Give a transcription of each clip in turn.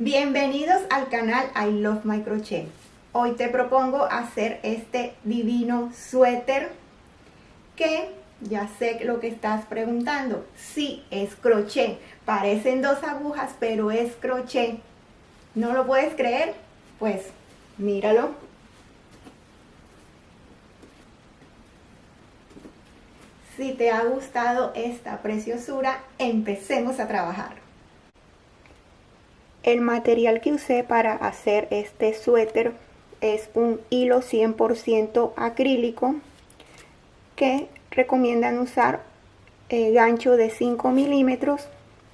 Bienvenidos al canal I Love My Crochet. Hoy te propongo hacer este divino suéter que ya sé lo que estás preguntando. Sí, es crochet. Parecen dos agujas, pero es crochet. ¿No lo puedes creer? Pues míralo. Si te ha gustado esta preciosura, empecemos a trabajar. El material que usé para hacer este suéter es un hilo 100% acrílico que recomiendan usar gancho de 5 milímetros,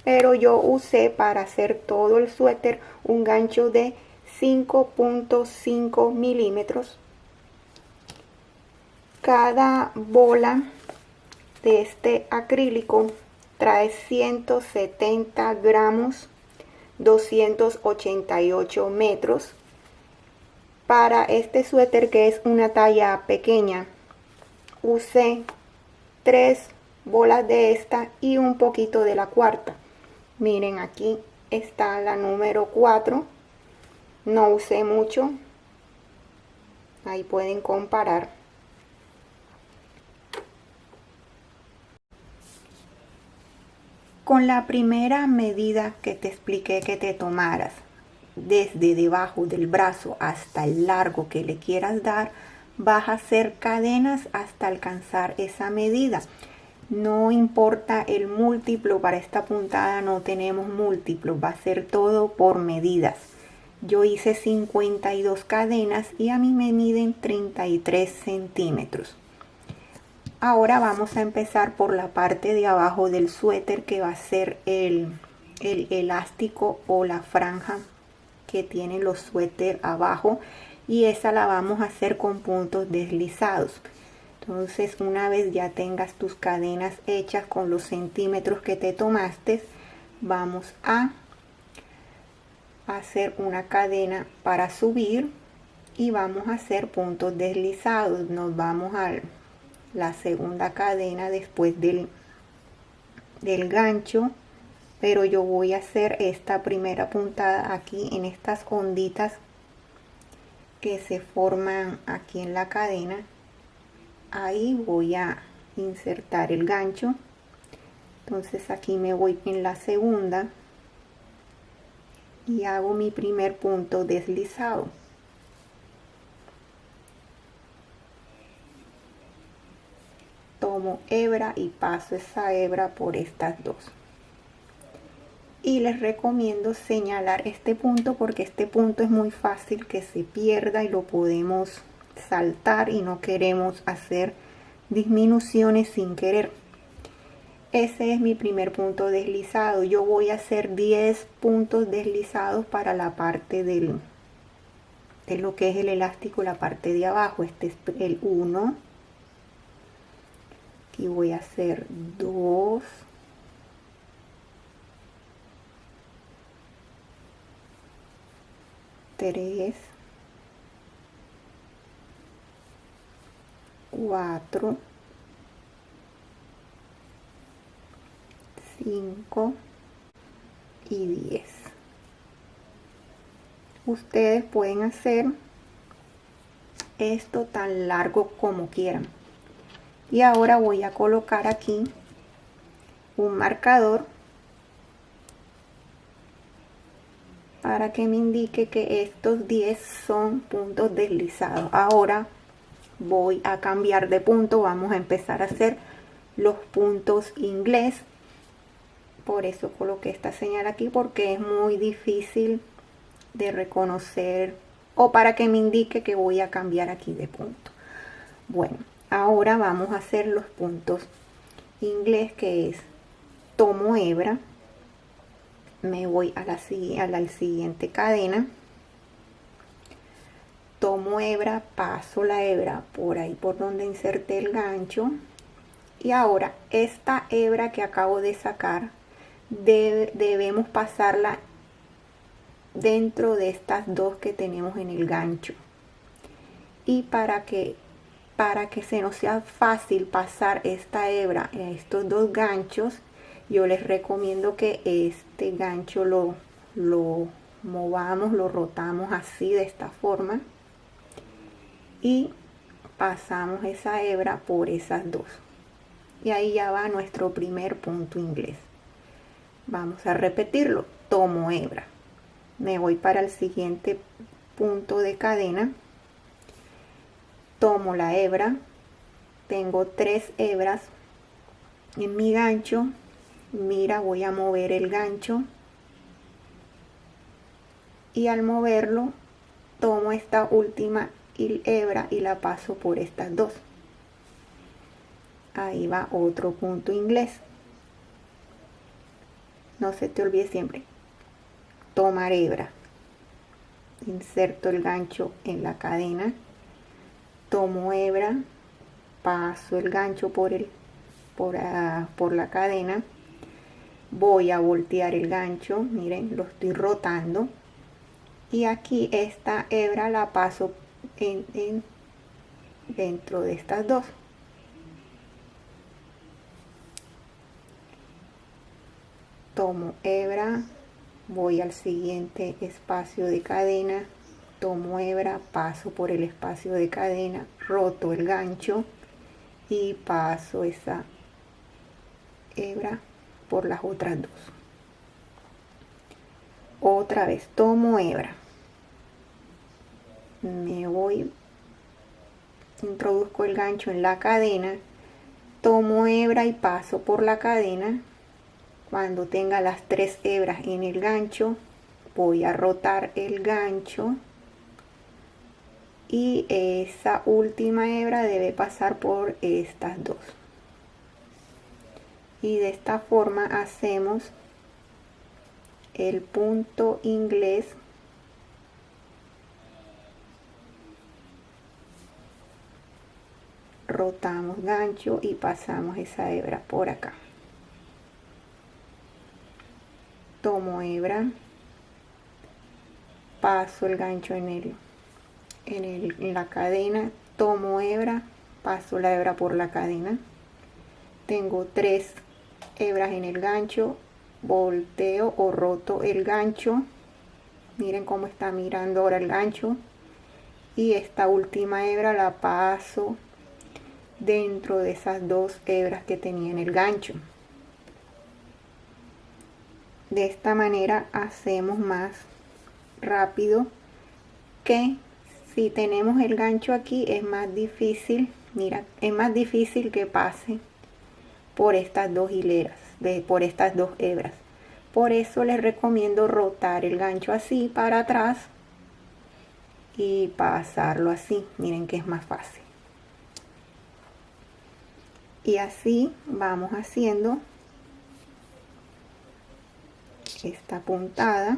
pero yo usé para hacer todo el suéter un gancho de 5.5 milímetros. Cada bola de este acrílico trae 170 gramos, 288 metros. Para este suéter, que es una talla pequeña, usé 3 bolas de esta y un poquito de la cuarta. Miren, aquí está la número 4. No usé mucho. Ahí pueden comparar. Con la primera medida que te expliqué que te tomaras, desde debajo del brazo hasta el largo que le quieras dar, vas a hacer cadenas hasta alcanzar esa medida. No importa el múltiplo, para esta puntada no tenemos múltiplo, va a ser todo por medidas. Yo hice 52 cadenas y a mí me miden 33 centímetros. Ahora vamos a empezar por la parte de abajo del suéter, que va a ser el elástico o la franja que tienen los suéter abajo, y esa la vamos a hacer con puntos deslizados. Entonces, una vez ya tengas tus cadenas hechas con los centímetros que te tomaste, vamos a hacer una cadena para subir y vamos a hacer puntos deslizados. Nos vamos a la segunda cadena después del gancho, pero yo voy a hacer esta primera puntada aquí en estas onditas que se forman aquí en la cadena. Ahí voy a insertar el gancho. Entonces aquí me voy en la segunda y hago mi primer punto deslizado. Tomo hebra y paso esa hebra por estas dos. Y les recomiendo señalar este punto, porque este punto es muy fácil que se pierda y lo podemos saltar y no queremos hacer disminuciones sin querer. Ese es mi primer punto deslizado. Yo voy a hacer 10 puntos deslizados para la parte de lo que es el elástico, la parte de abajo. Este es el 1. Aquí voy a hacer 2, 3, 4, 5 y 10. Ustedes pueden hacer esto tan largo como quieran. Y ahora voy a colocar aquí un marcador para que me indique que estos 10 son puntos deslizados. Ahora voy a cambiar de punto. Vamos a empezar a hacer los puntos inglés. Por eso coloqué esta señal aquí, porque es muy difícil de reconocer, o para que me indique que voy a cambiar aquí de punto. Bueno, ahora vamos a hacer los puntos inglés, que es tomo hebra, me voy a la siguiente cadena, tomo hebra, paso la hebra por ahí por donde inserté el gancho, y ahora esta hebra que acabo de sacar debemos pasarla dentro de estas dos que tenemos en el gancho. Y para que se nos sea fácil pasar esta hebra en estos dos ganchos, yo les recomiendo que este gancho lo movamos, lo rotamos así de esta forma y pasamos esa hebra por esas dos. Y ahí ya va nuestro primer punto inglés. Vamos a repetirlo. Tomo hebra. Me voy para el siguiente punto de cadena. Tomo la hebra. Tengo 3 hebras en mi gancho. Mira, voy a mover el gancho. Y al moverlo, tomo esta última hebra y la paso por estas dos. Ahí va otro punto inglés. No se te olvide siempre. Tomar hebra. Inserto el gancho en la cadena. Tomo hebra. Paso el gancho por la cadena. Voy a voltear el gancho. Miren, lo estoy rotando. Y aquí esta hebra la paso dentro de estas dos. Tomo hebra, voy al siguiente espacio de cadena, tomo hebra, paso por el espacio de cadena, roto el gancho y paso esa hebra por las otras dos. Otra vez tomo hebra, me voy, introduzco el gancho en la cadena, tomo hebra y paso por la cadena. Cuando tenga las 3 hebras en el gancho, voy a rotar el gancho y esa última hebra debe pasar por estas dos. Y de esta forma hacemos el punto inglés rotamos gancho y pasamos esa hebra por acá. Tomo hebra, paso el gancho en la cadena, tomo hebra, paso la hebra por la cadena. Tengo 3 hebras en el gancho, volteo o roto el gancho. Miren cómo está mirando ahora el gancho. Y esta última hebra la paso dentro de esas 2 hebras que tenía en el gancho. De esta manera hacemos más rápido, que si tenemos el gancho aquí es más difícil. Mira, es más difícil que pase por estas 2 hileras, por estas 2 hebras. Por eso les recomiendo rotar el gancho así para atrás y pasarlo así. Miren que es más fácil. Y así vamos haciendo esta puntada.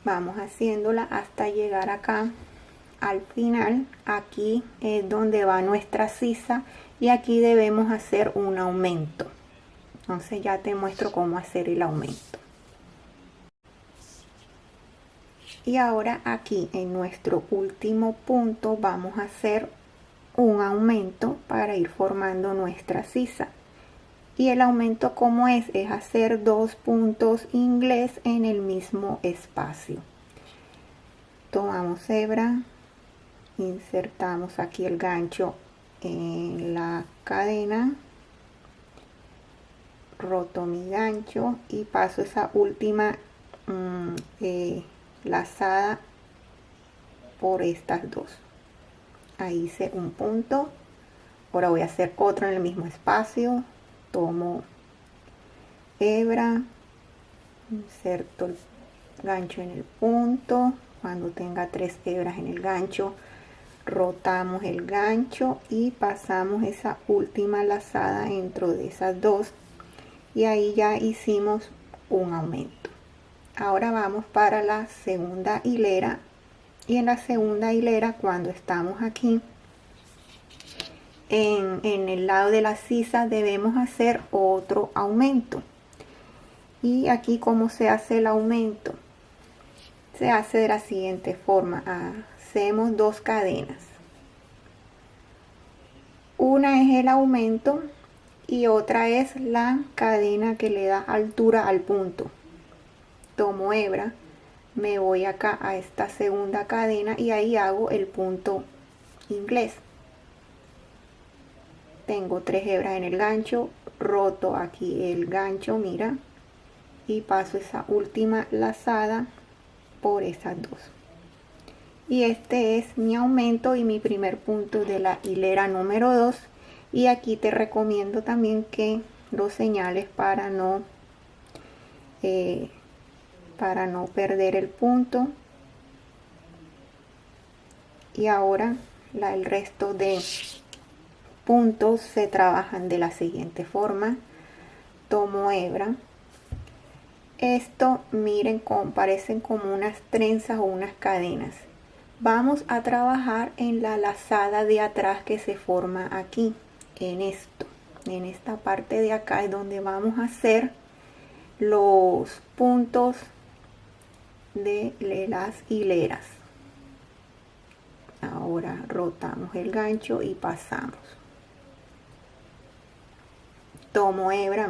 Vamos haciéndola hasta llegar acá al final. Aquí es donde va nuestra sisa y aquí debemos hacer un aumento. Entonces ya te muestro cómo hacer el aumento. Y ahora aquí en nuestro último punto vamos a hacer un aumento para ir formando nuestra sisa. Y el aumento, como es hacer 2 puntos inglés en el mismo espacio. Tomamos hebra, insertamos aquí el gancho en la cadena, roto mi gancho y paso esa última lazada por estas dos. Ahí hice un punto. Ahora voy a hacer otro en el mismo espacio. Tomo hebra, inserto el gancho en el punto. Cuando tenga 3 hebras en el gancho, rotamos el gancho y pasamos esa última lazada dentro de esas dos, y ahí ya hicimos un aumento. Ahora vamos para la segunda hilera, y en la segunda hilera, cuando estamos aquí en el lado de la sisa, debemos hacer otro aumento. Y aquí, ¿cómo se hace el aumento? Se hace de la siguiente forma. Hacemos 2 cadenas, Una es el aumento y otra es la cadena que le da altura al punto. Tomo hebra, me voy acá a esta segunda cadena y ahí hago el punto inglés. Tengo 3 hebras en el gancho, roto aquí el gancho, mira, y paso esa última lazada por esas dos. Y este es mi aumento y mi primer punto de la hilera número 2. Y aquí te recomiendo también que lo señales para no perder el punto. Y ahora el resto de puntos se trabajan de la siguiente forma. Tomo hebra. Esto, miren, parecen como unas trenzas o unas cadenas. Vamos a trabajar en la lazada de atrás que se forma aquí, en esta parte de acá es donde vamos a hacer los puntos de las hileras. Ahora rotamos el gancho y pasamos. Tomo hebra,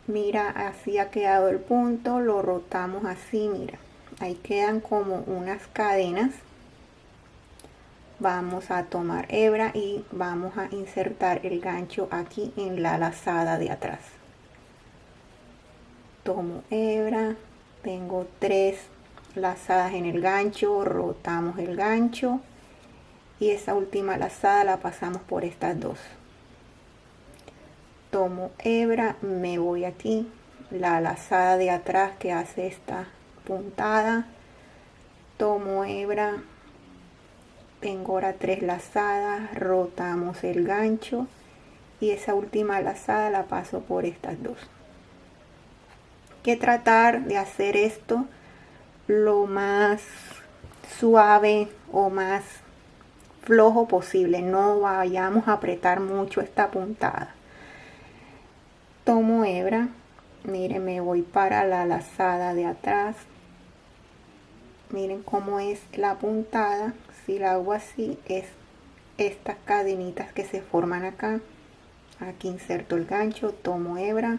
mira, así ha quedado el punto, lo rotamos así, mira, ahí quedan como unas cadenas. Vamos a tomar hebra y vamos a insertar el gancho aquí en la lazada de atrás. Tomo hebra, tengo 3 lazadas en el gancho, rotamos el gancho y esa última lazada la pasamos por estas dos. Tomo hebra, me voy aquí, la lazada de atrás que hace esta puntada, tomo hebra, tengo ahora 3 lazadas, rotamos el gancho y esa última lazada la paso por estas dos. Hay que tratar de hacer esto lo más suave o más flojo posible, no vayamos a apretar mucho esta puntada. Tomo hebra, miren, me voy para la lazada de atrás, miren cómo es la puntada. Si la hago así, es estas cadenitas que se forman acá. Aquí inserto el gancho, tomo hebra,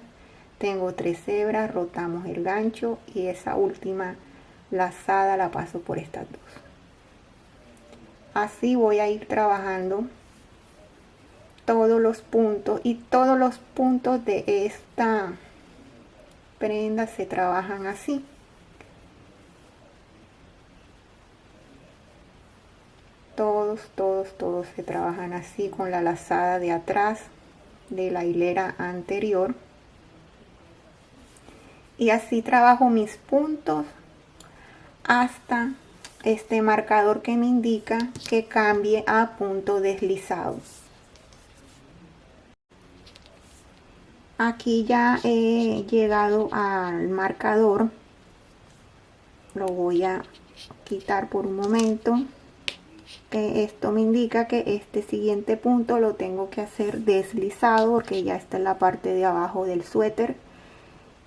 tengo 3 hebras, rotamos el gancho y esa última lazada la paso por estas dos. Así voy a ir trabajando todos los puntos, y todos los puntos de esta prenda se trabajan así. Todos se trabajan así con la lazada de atrás de la hilera anterior. Y así trabajo mis puntos hasta este marcador que me indica que cambie a punto deslizado. Aquí ya he llegado al marcador, lo voy a quitar por un momento. Esto me indica que este siguiente punto lo tengo que hacer deslizado porque ya está en la parte de abajo del suéter.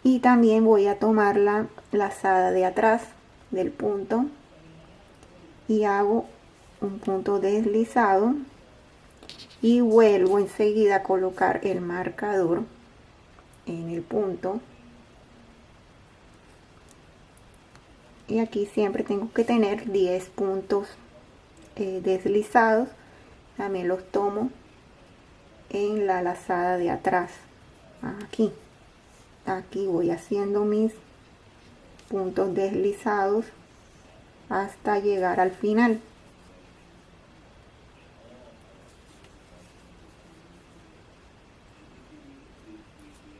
Y también voy a tomar la lazada de atrás del punto y hago un punto deslizado y vuelvo enseguida a colocar el marcador en el punto. Y aquí siempre tengo que tener 10 puntos deslizados. También los tomo en la lazada de atrás. Aquí voy haciendo mis puntos deslizados hasta llegar al final.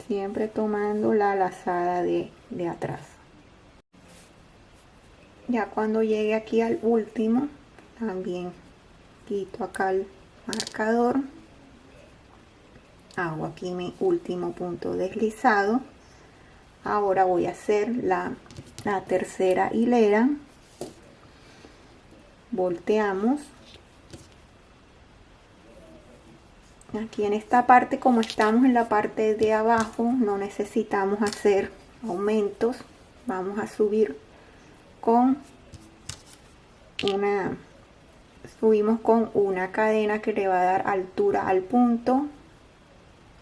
Siempre tomando la lazada de atrás. Ya cuando llegue aquí al último, también quito acá el marcador, hago aquí mi último punto deslizado. Ahora voy a hacer la tercera hilera, volteamos. Aquí en esta parte, como estamos en la parte de abajo, no necesitamos hacer aumentos. Vamos a subir con subimos con una cadena que le va a dar altura al punto,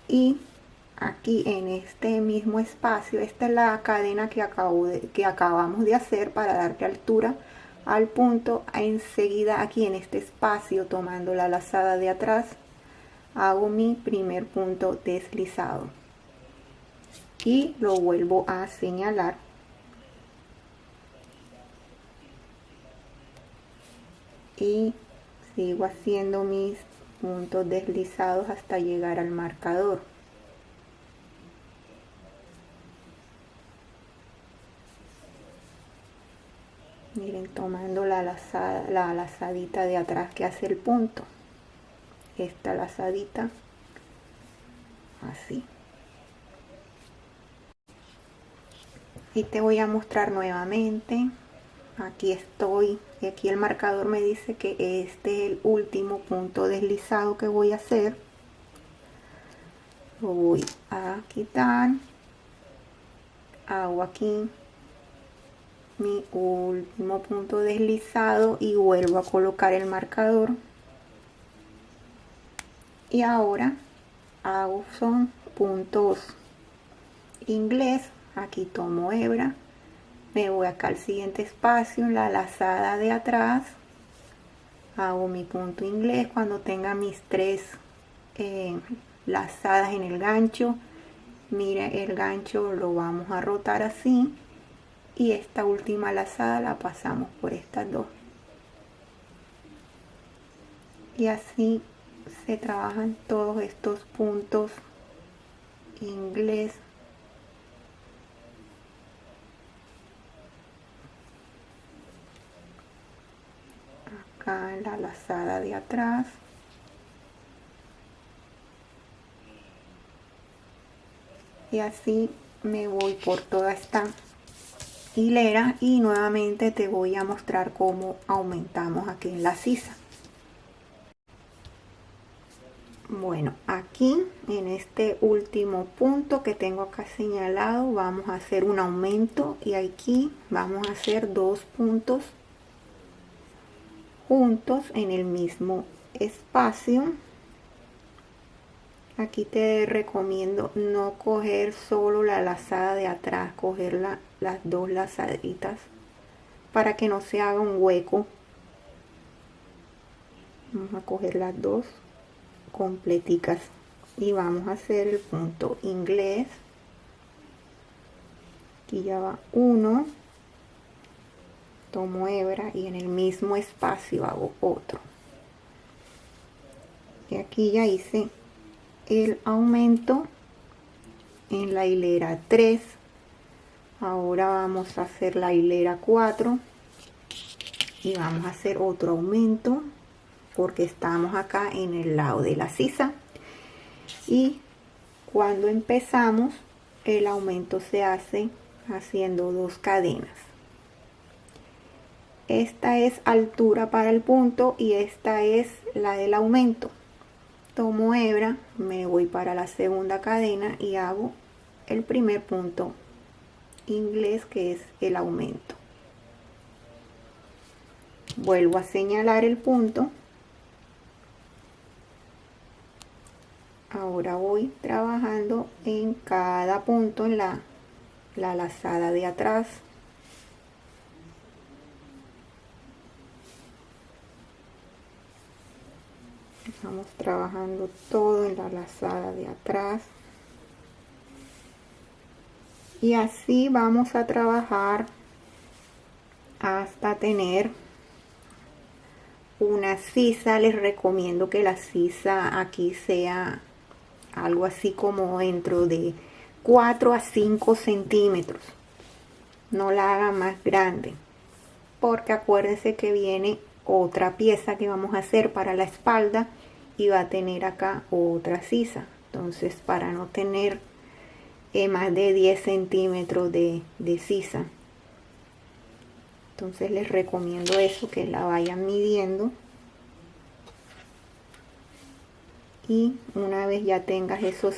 y aquí en este mismo espacio, esta es la cadena que acabamos de hacer para darle altura al punto. Enseguida aquí en este espacio, tomando la lazada de atrás, hago mi primer punto deslizado y lo vuelvo a señalar. Y sigo haciendo mis puntos deslizados hasta llegar al marcador. Miren, tomando la lazadita de atrás que hace el punto, esta lazadita, así. Y te voy a mostrar nuevamente. Aquí estoy, y aquí el marcador me dice que este es el último punto deslizado que voy a hacer. Lo voy a quitar, hago aquí mi último punto deslizado y vuelvo a colocar el marcador. Y ahora hago son puntos inglés. Aquí tomo hebra, me voy acá al siguiente espacio, en la lazada de atrás, hago mi punto inglés. Cuando tenga mis tres lazadas en el gancho, mira, el gancho lo vamos a rotar así, y esta última lazada la pasamos por estas dos, y así se trabajan todos estos puntos inglés. Acá en la lazada de atrás, y así me voy por toda esta hilera, y nuevamente te voy a mostrar cómo aumentamos aquí en la sisa. Bueno, aquí en este último punto que tengo acá señalado, vamos a hacer un aumento, y aquí vamos a hacer dos puntos juntos en el mismo espacio. Aquí te recomiendo no coger solo la lazada de atrás, coger las dos lazaditas para que no se haga un hueco. Vamos a coger las dos completicas y vamos a hacer el punto inglés. Aquí ya va uno, tomo hebra y en el mismo espacio hago otro, y aquí ya hice el aumento en la hilera 3. Ahora vamos a hacer la hilera 4 y vamos a hacer otro aumento porque estamos acá en el lado de la sisa, y cuando empezamos el aumento se hace haciendo dos cadenas. Esta es altura para el punto y esta es la del aumento. Tomo hebra, me voy para la segunda cadena y hago el primer punto inglés, que es el aumento. Vuelvo a señalar el punto. Ahora voy trabajando en cada punto en la lazada de atrás. Estamos trabajando todo en la lazada de atrás, y así vamos a trabajar hasta tener una sisa. Les recomiendo que la sisa aquí sea algo así como dentro de 4 a 5 centímetros. No la haga más grande, porque acuérdense que viene otra pieza que vamos a hacer para la espalda y va a tener acá otra sisa. Entonces, para no tener más de 10 centímetros de sisa, entonces les recomiendo eso, que la vayan midiendo. Y una vez ya tengas esos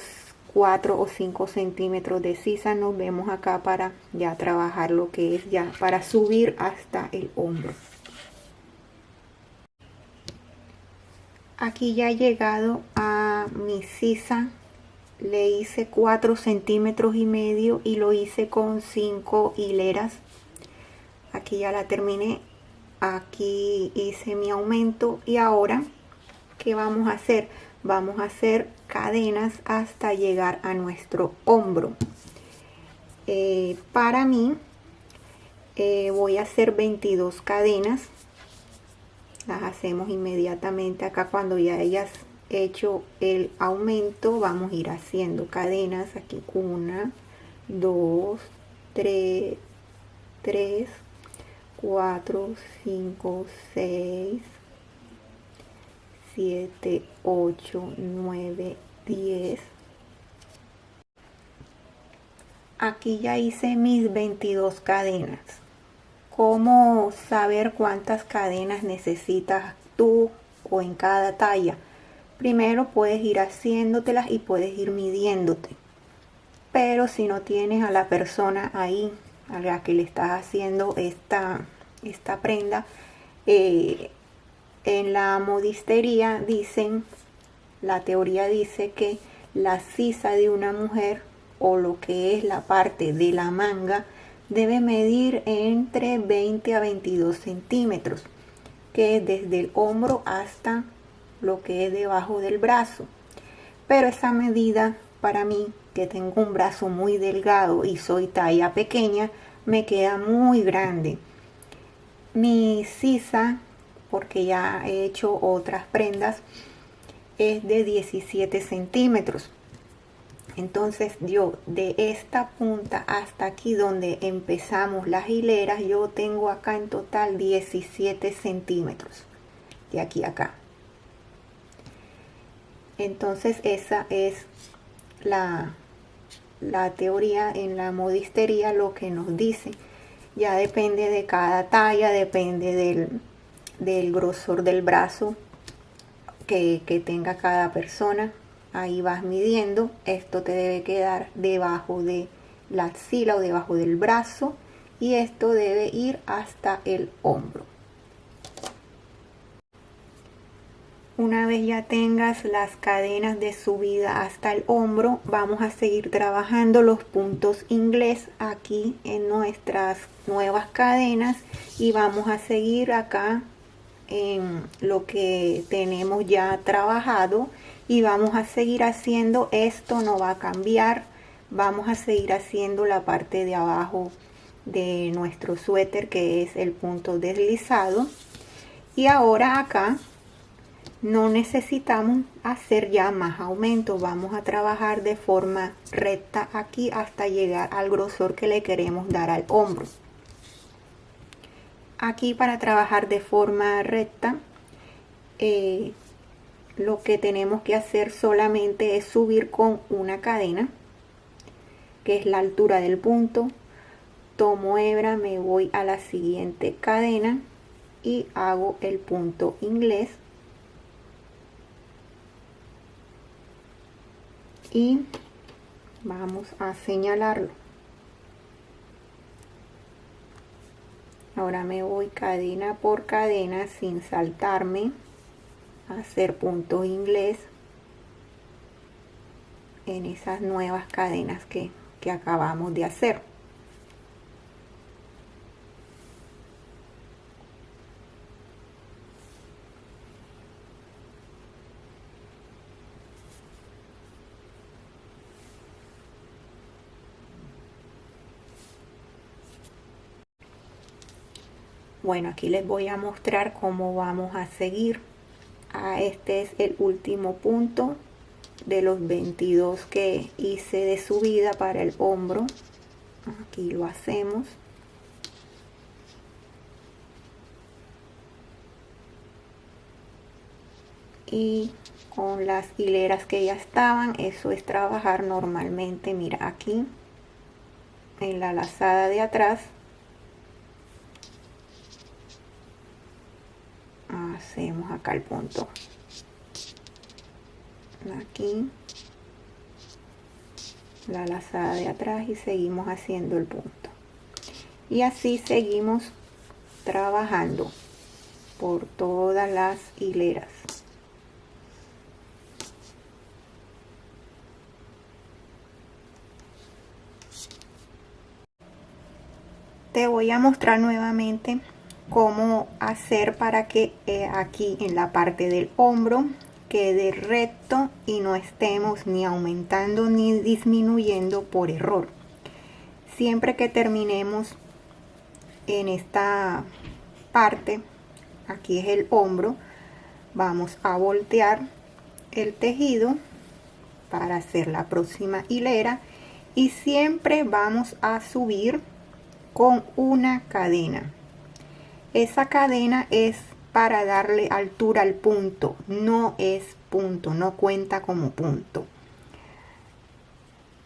4 o 5 centímetros de sisa, nos vemos acá para ya trabajar lo que es ya para subir hasta el hombro. Aquí ya he llegado a mi sisa, le hice 4 centímetros y medio y lo hice con 5 hileras. Aquí ya la terminé, aquí hice mi aumento y ahora ¿qué vamos a hacer? Vamos a hacer cadenas hasta llegar a nuestro hombro. Para mí voy a hacer 22 cadenas. Las hacemos inmediatamente acá cuando ya hayas hecho el aumento. Vamos a ir haciendo cadenas aquí, 1, 2, 3, 4, 5, 6, 7, 8, 9, 10. Aquí ya hice mis 22 cadenas. ¿Cómo saber cuántas cadenas necesitas tú o en cada talla? Primero puedes ir haciéndotelas y puedes ir midiéndote. Pero si no tienes a la persona ahí a la que le estás haciendo esta prenda, en la modistería dicen, la teoría dice que la sisa de una mujer o lo que es la parte de la manga debe medir entre 20 a 22 centímetros, que es desde el hombro hasta lo que es debajo del brazo. Pero esa medida para mí, que tengo un brazo muy delgado y soy talla pequeña, me queda muy grande. Mi sisa, porque ya he hecho otras prendas, es de 17 centímetros. Entonces yo de esta punta hasta aquí donde empezamos las hileras, yo tengo acá en total 17 centímetros de aquí a acá. Entonces esa es la teoría en la modistería, lo que nos dice. Ya depende de cada talla, depende del grosor del brazo que tenga cada persona. Ahí vas midiendo. Esto te debe quedar debajo de la axila o debajo del brazo y esto debe ir hasta el hombro. Una vez ya tengas las cadenas de subida hasta el hombro, vamos a seguir trabajando los puntos inglés aquí en nuestras nuevas cadenas y vamos a seguir acá en lo que tenemos ya trabajado y vamos a seguir haciendo esto, no va a cambiar. Vamos a seguir haciendo la parte de abajo de nuestro suéter, que es el punto deslizado, y ahora acá no necesitamos hacer ya más aumento. Vamos a trabajar de forma recta aquí hasta llegar al grosor que le queremos dar al hombro. Aquí, para trabajar de forma recta, lo que tenemos que hacer solamente es subir con una cadena, que es la altura del punto. Tomo hebra, me voy a la siguiente cadena y hago el punto inglés y vamos a señalarlo. Ahora me voy cadena por cadena sin saltarme a hacer punto inglés en esas nuevas cadenas que acabamos de hacer. Bueno, aquí les voy a mostrar cómo vamos a seguir. Este es el último punto de los 22 que hice de subida para el hombro. Aquí lo hacemos. Y con las hileras que ya estaban, eso es trabajar normalmente. Mira, aquí en la lazada de atrás hacemos acá el punto, aquí la lazada de atrás y seguimos haciendo el punto, y así seguimos trabajando por todas las hileras. Te voy a mostrar nuevamente cómo hacer para que aquí en la parte del hombro quede recto y no estemos ni aumentando ni disminuyendo por error. Siempre que terminemos en esta parte, aquí es el hombro, vamos a voltear el tejido para hacer la próxima hilera y siempre vamos a subir con una cadena. Esa cadena es para darle altura al punto, no es punto, no cuenta como punto.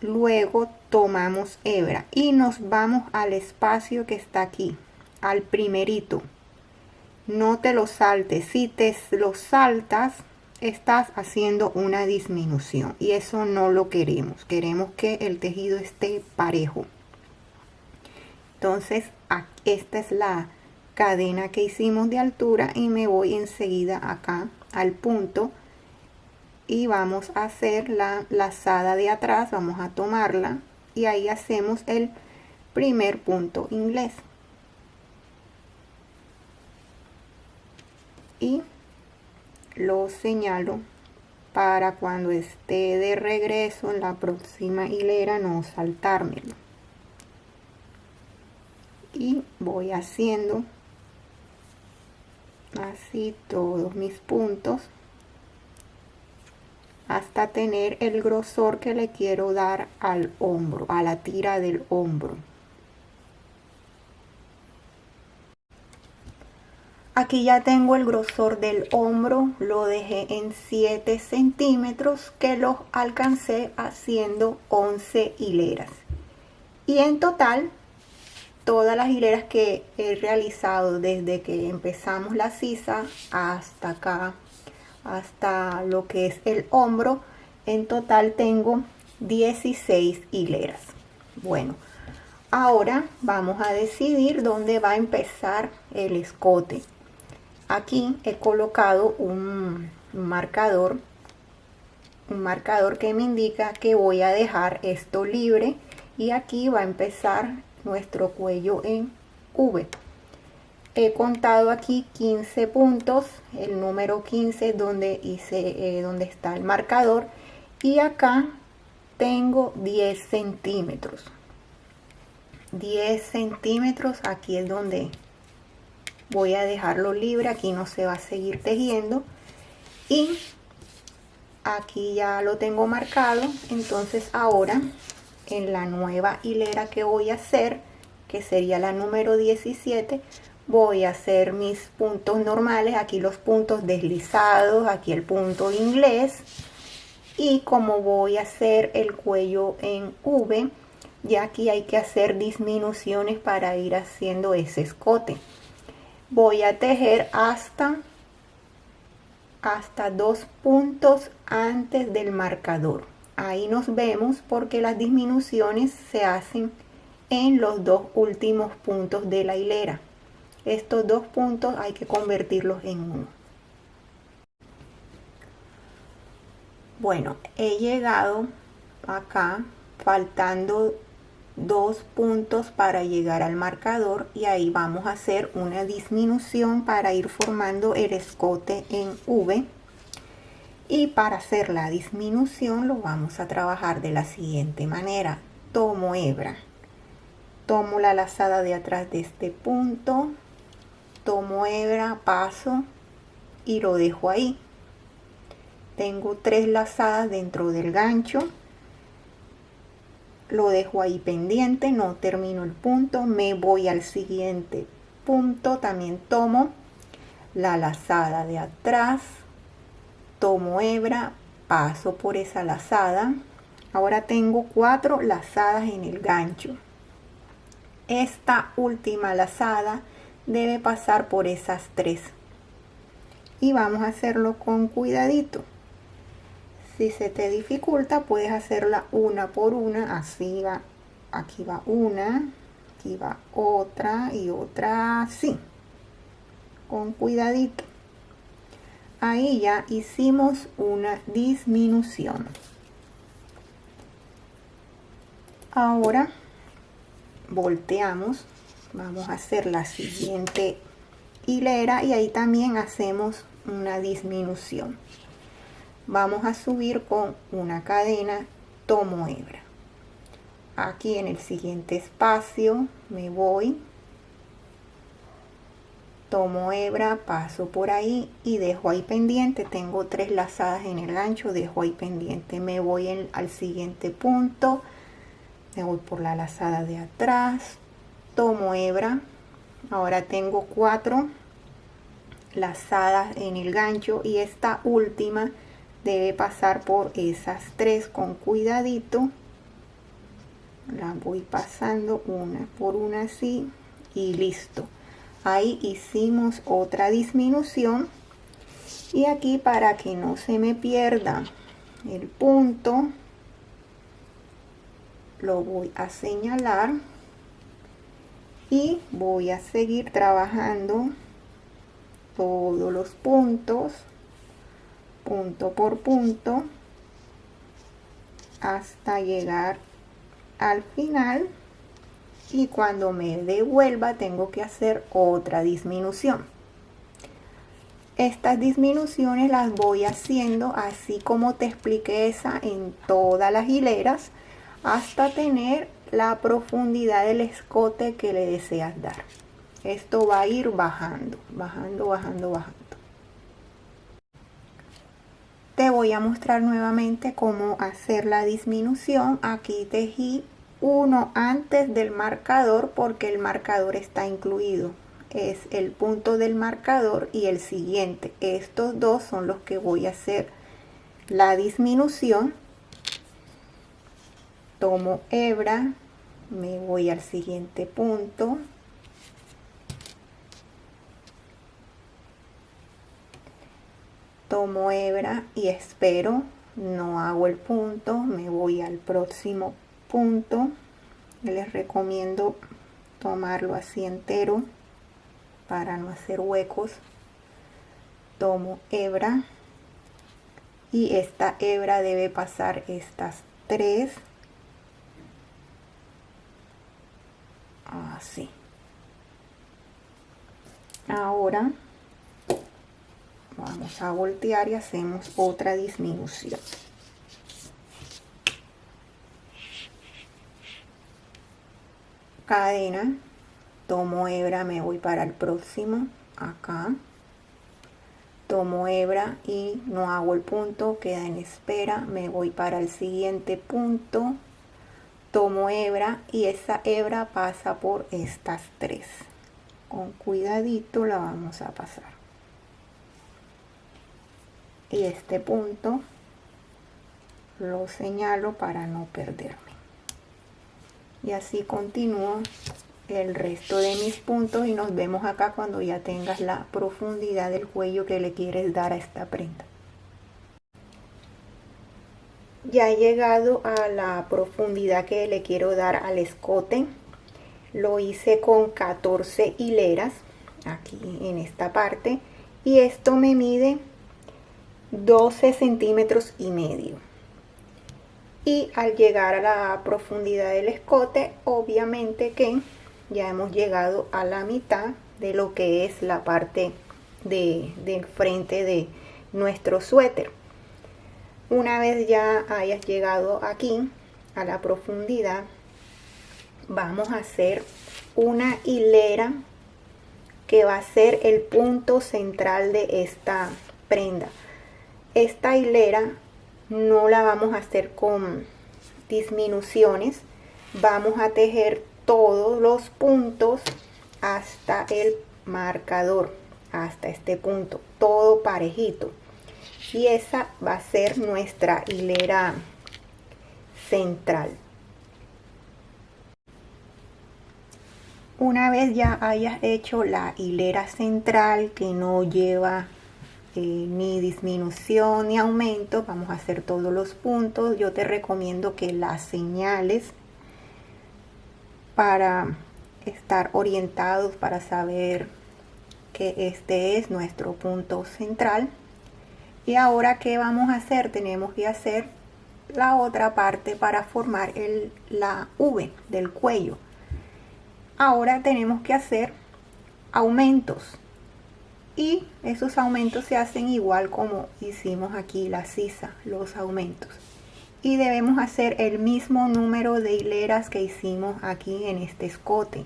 Luego tomamos hebra y nos vamos al espacio que está aquí, al primerito. No te lo saltes, si te lo saltas estás haciendo una disminución y eso no lo queremos. Queremos que el tejido esté parejo. Entonces esta es la cadena que hicimos de altura y me voy enseguida acá al punto y vamos a hacer la lazada de atrás, vamos a tomarla y ahí hacemos el primer punto inglés y lo señalo para cuando esté de regreso en la próxima hilera no saltármelo. Y voy haciendo así todos mis puntos hasta tener el grosor que le quiero dar al hombro, a la tira del hombro. Aquí ya tengo el grosor del hombro, lo dejé en 7 centímetros que los alcancé haciendo 11 hileras. Y en total, todas las hileras que he realizado desde que empezamos la sisa hasta acá, hasta lo que es el hombro, en total tengo 16 hileras. Bueno, ahora vamos a decidir dónde va a empezar el escote. Aquí he colocado un marcador que me indica que voy a dejar esto libre y aquí va a empezar nuestro cuello en V. He contado aquí 15 puntos, el número 15 donde hice donde está el marcador y acá tengo 10 centímetros. 10 centímetros, aquí es donde voy a dejarlo libre, aquí no se va a seguir tejiendo y aquí ya lo tengo marcado. Entonces ahora en la nueva hilera que voy a hacer, que sería la número 17, voy a hacer mis puntos normales, aquí los puntos deslizados, aquí el punto inglés y como voy a hacer el cuello en V, ya aquí hay que hacer disminuciones para ir haciendo ese escote. Voy a tejer hasta 2 puntos antes del marcador. Ahí nos vemos porque las disminuciones se hacen en los 2 últimos puntos de la hilera. Estos 2 puntos hay que convertirlos en 1. Bueno, he llegado acá faltando 2 puntos para llegar al marcador y ahí vamos a hacer una disminución para ir formando el escote en V. Y para hacer la disminución lo vamos a trabajar de la siguiente manera. Tomo hebra, tomo la lazada de atrás de este punto, tomo hebra, paso y lo dejo ahí. Tengo 3 lazadas dentro del gancho, lo dejo ahí pendiente, no termino el punto, me voy al siguiente punto, también tomo la lazada de atrás, tomo hebra, paso por esa lazada. Ahora tengo 4 lazadas en el gancho. Esta última lazada debe pasar por esas 3 y vamos a hacerlo con cuidadito. Si se te dificulta puedes hacerla una por una, así va, aquí va una, aquí va otra y otra así, con cuidadito. Ahí ya hicimos una disminución. Ahora volteamos Vamos a hacer la siguiente hilera y ahí también hacemos una disminución. Vamos a subir con una cadena, tomo hebra. Aquí en el siguiente espacio me voy, tomo hebra, paso por ahí y dejo ahí pendiente. Tengo 3 lazadas en el gancho, dejo ahí pendiente. Me voy al siguiente punto, me voy por la lazada de atrás, tomo hebra. Ahora tengo 4 lazadas en el gancho y esta última debe pasar por esas 3 con cuidadito. La voy pasando una por una así y listo. Ahí hicimos otra disminución y aquí, para que no se me pierda el punto, lo voy a señalar y voy a seguir trabajando todos los puntos, punto por punto, hasta llegar al final. Y cuando me devuelva tengo que hacer otra disminución. Estas disminuciones las voy haciendo así como te expliqué esa en todas las hileras, hasta tener la profundidad del escote que le deseas dar. Esto va a ir bajando, bajando, bajando, bajando. Te voy a mostrar nuevamente cómo hacer la disminución. Aquí tejí uno antes del marcador porque el marcador está incluido. Es el punto del marcador y el siguiente. Estos dos son los que voy a hacer la disminución. Tomo hebra, me voy al siguiente punto. Tomo hebra y espero, no hago el punto, me voy al próximo punto. Les recomiendo tomarlo así entero para no hacer huecos. Tomo hebra y esta hebra debe pasar estas 3 así. Ahora vamos a voltear y hacemos otra disminución. Cadena, tomo hebra, me voy para el próximo, acá. Tomo hebra y no hago el punto, queda en espera, me voy para el siguiente punto. Tomo hebra y esa hebra pasa por estas 3. Con cuidadito la vamos a pasar. Y este punto lo señalo para no perderme. Y así continúo el resto de mis puntos y nos vemos acá cuando ya tengas la profundidad del cuello que le quieres dar a esta prenda. Ya he llegado a la profundidad que le quiero dar al escote. Lo hice con 14 hileras aquí en esta parte y esto me mide 12 centímetros y medio. Y al llegar a la profundidad del escote, obviamente que ya hemos llegado a la mitad de lo que es la parte del frente de nuestro suéter. Una vez ya hayas llegado aquí a la profundidad, vamos a hacer una hilera que va a ser el punto central de esta prenda. Esta hilera no la vamos a hacer con disminuciones, vamos a tejer todos los puntos hasta el marcador, hasta este punto, todo parejito, y esa va a ser nuestra hilera central. Una vez ya hayas hecho la hilera central que no lleva ni disminución ni aumento, vamos a hacer todos los puntos. Yo te recomiendo que las señales para estar orientados, para saber que este es nuestro punto central. Y ahora, ¿qué vamos a hacer? Tenemos que hacer la otra parte para formar la V del cuello. Ahora tenemos que hacer aumentos, y esos aumentos se hacen igual como hicimos aquí la sisa, los aumentos, y debemos hacer el mismo número de hileras que hicimos aquí en este escote.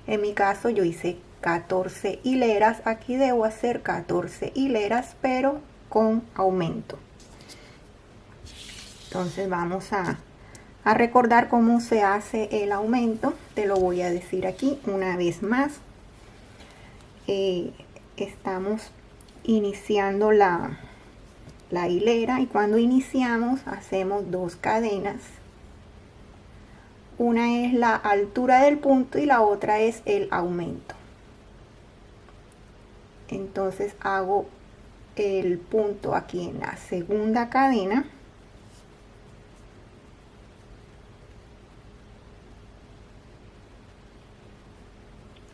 En mi caso yo hice 14 hileras, aquí debo hacer 14 hileras pero con aumento. Entonces vamos a recordar cómo se hace el aumento. Te lo voy a decir aquí una vez más. Estamos iniciando la hilera, y cuando iniciamos hacemos 2 cadenas. Una es la altura del punto y la otra es el aumento. Entonces hago el punto aquí en la segunda cadena.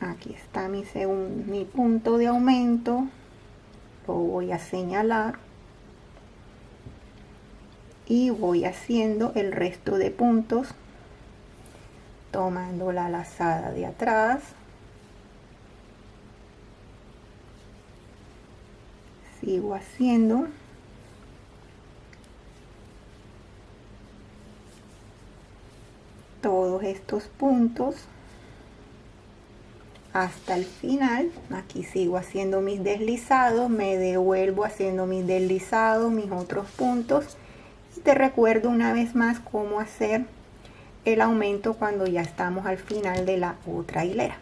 Aquí está mi punto de aumento, lo voy a señalar y voy haciendo el resto de puntos tomando la lazada de atrás, sigo haciendo todos estos puntos hasta el final. Aquí sigo haciendo mis deslizados, me devuelvo haciendo mis deslizados, mis otros puntos, y te recuerdo una vez más cómo hacer el aumento cuando ya estamos al final de la otra hilera.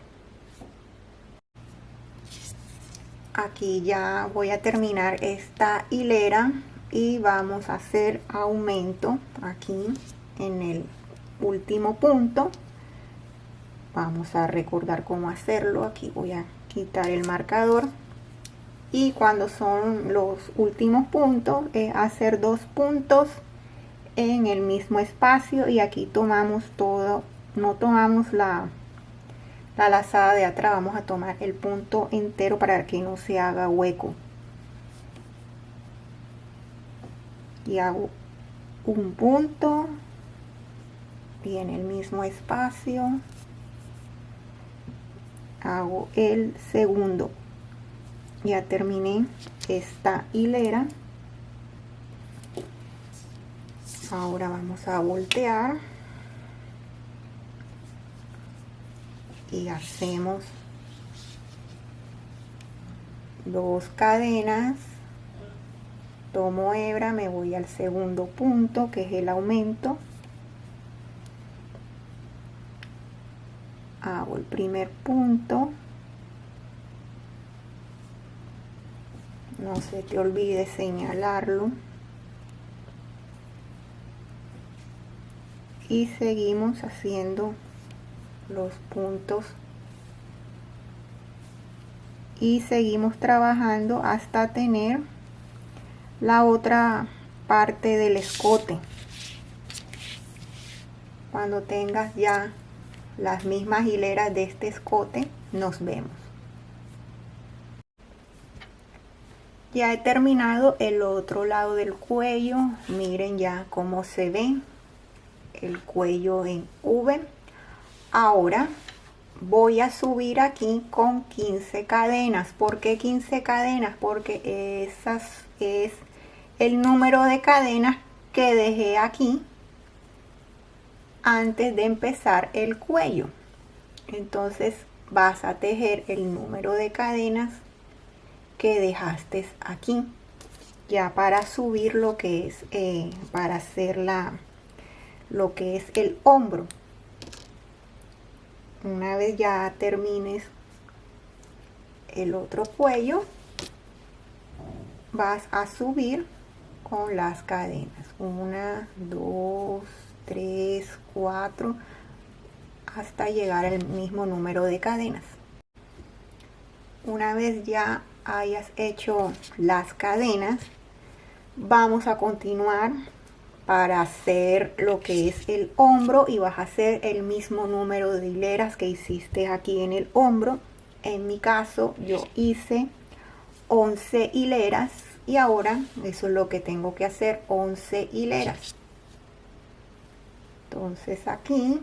Aquí ya voy a terminar esta hilera y vamos a hacer aumento aquí en el último punto. Vamos a recordar cómo hacerlo. Aquí voy a quitar el marcador, y cuando son los últimos puntos hacer 2 puntos en el mismo espacio, y aquí tomamos todo, no tomamos la lazada de atrás, vamos a tomar el punto entero para que no se haga hueco, y hago un punto y en el mismo espacio hago el segundo. Ya terminé esta hilera. Ahora vamos a voltear y hacemos 2 cadenas, tomo hebra, me voy al segundo punto que es el aumento, hago el primer punto, no se te olvide señalarlo, y seguimos haciendo los puntos y seguimos trabajando hasta tener la otra parte del escote. Cuando tengas ya las mismas hileras de este escote, nos vemos. Ya he terminado el otro lado del cuello. Miren ya cómo se ve el cuello en V. Ahora voy a subir aquí con 15 cadenas. ¿Por qué 15 cadenas? Porque esas es el número de cadenas que dejé aquí antes de empezar el cuello. Entonces vas a tejer el número de cadenas que dejaste aquí ya para subir lo que es para hacer lo que es el hombro. Una vez ya termines el otro cuello, vas a subir con las cadenas 1, 2, 3, 4 hasta llegar al mismo número de cadenas. Una vez ya hayas hecho las cadenas, vamos a continuar para hacer lo que es el hombro, y vas a hacer el mismo número de hileras que hiciste aquí en el hombro. En mi caso yo hice 11 hileras, y ahora eso es lo que tengo que hacer, 11 hileras. Entonces aquí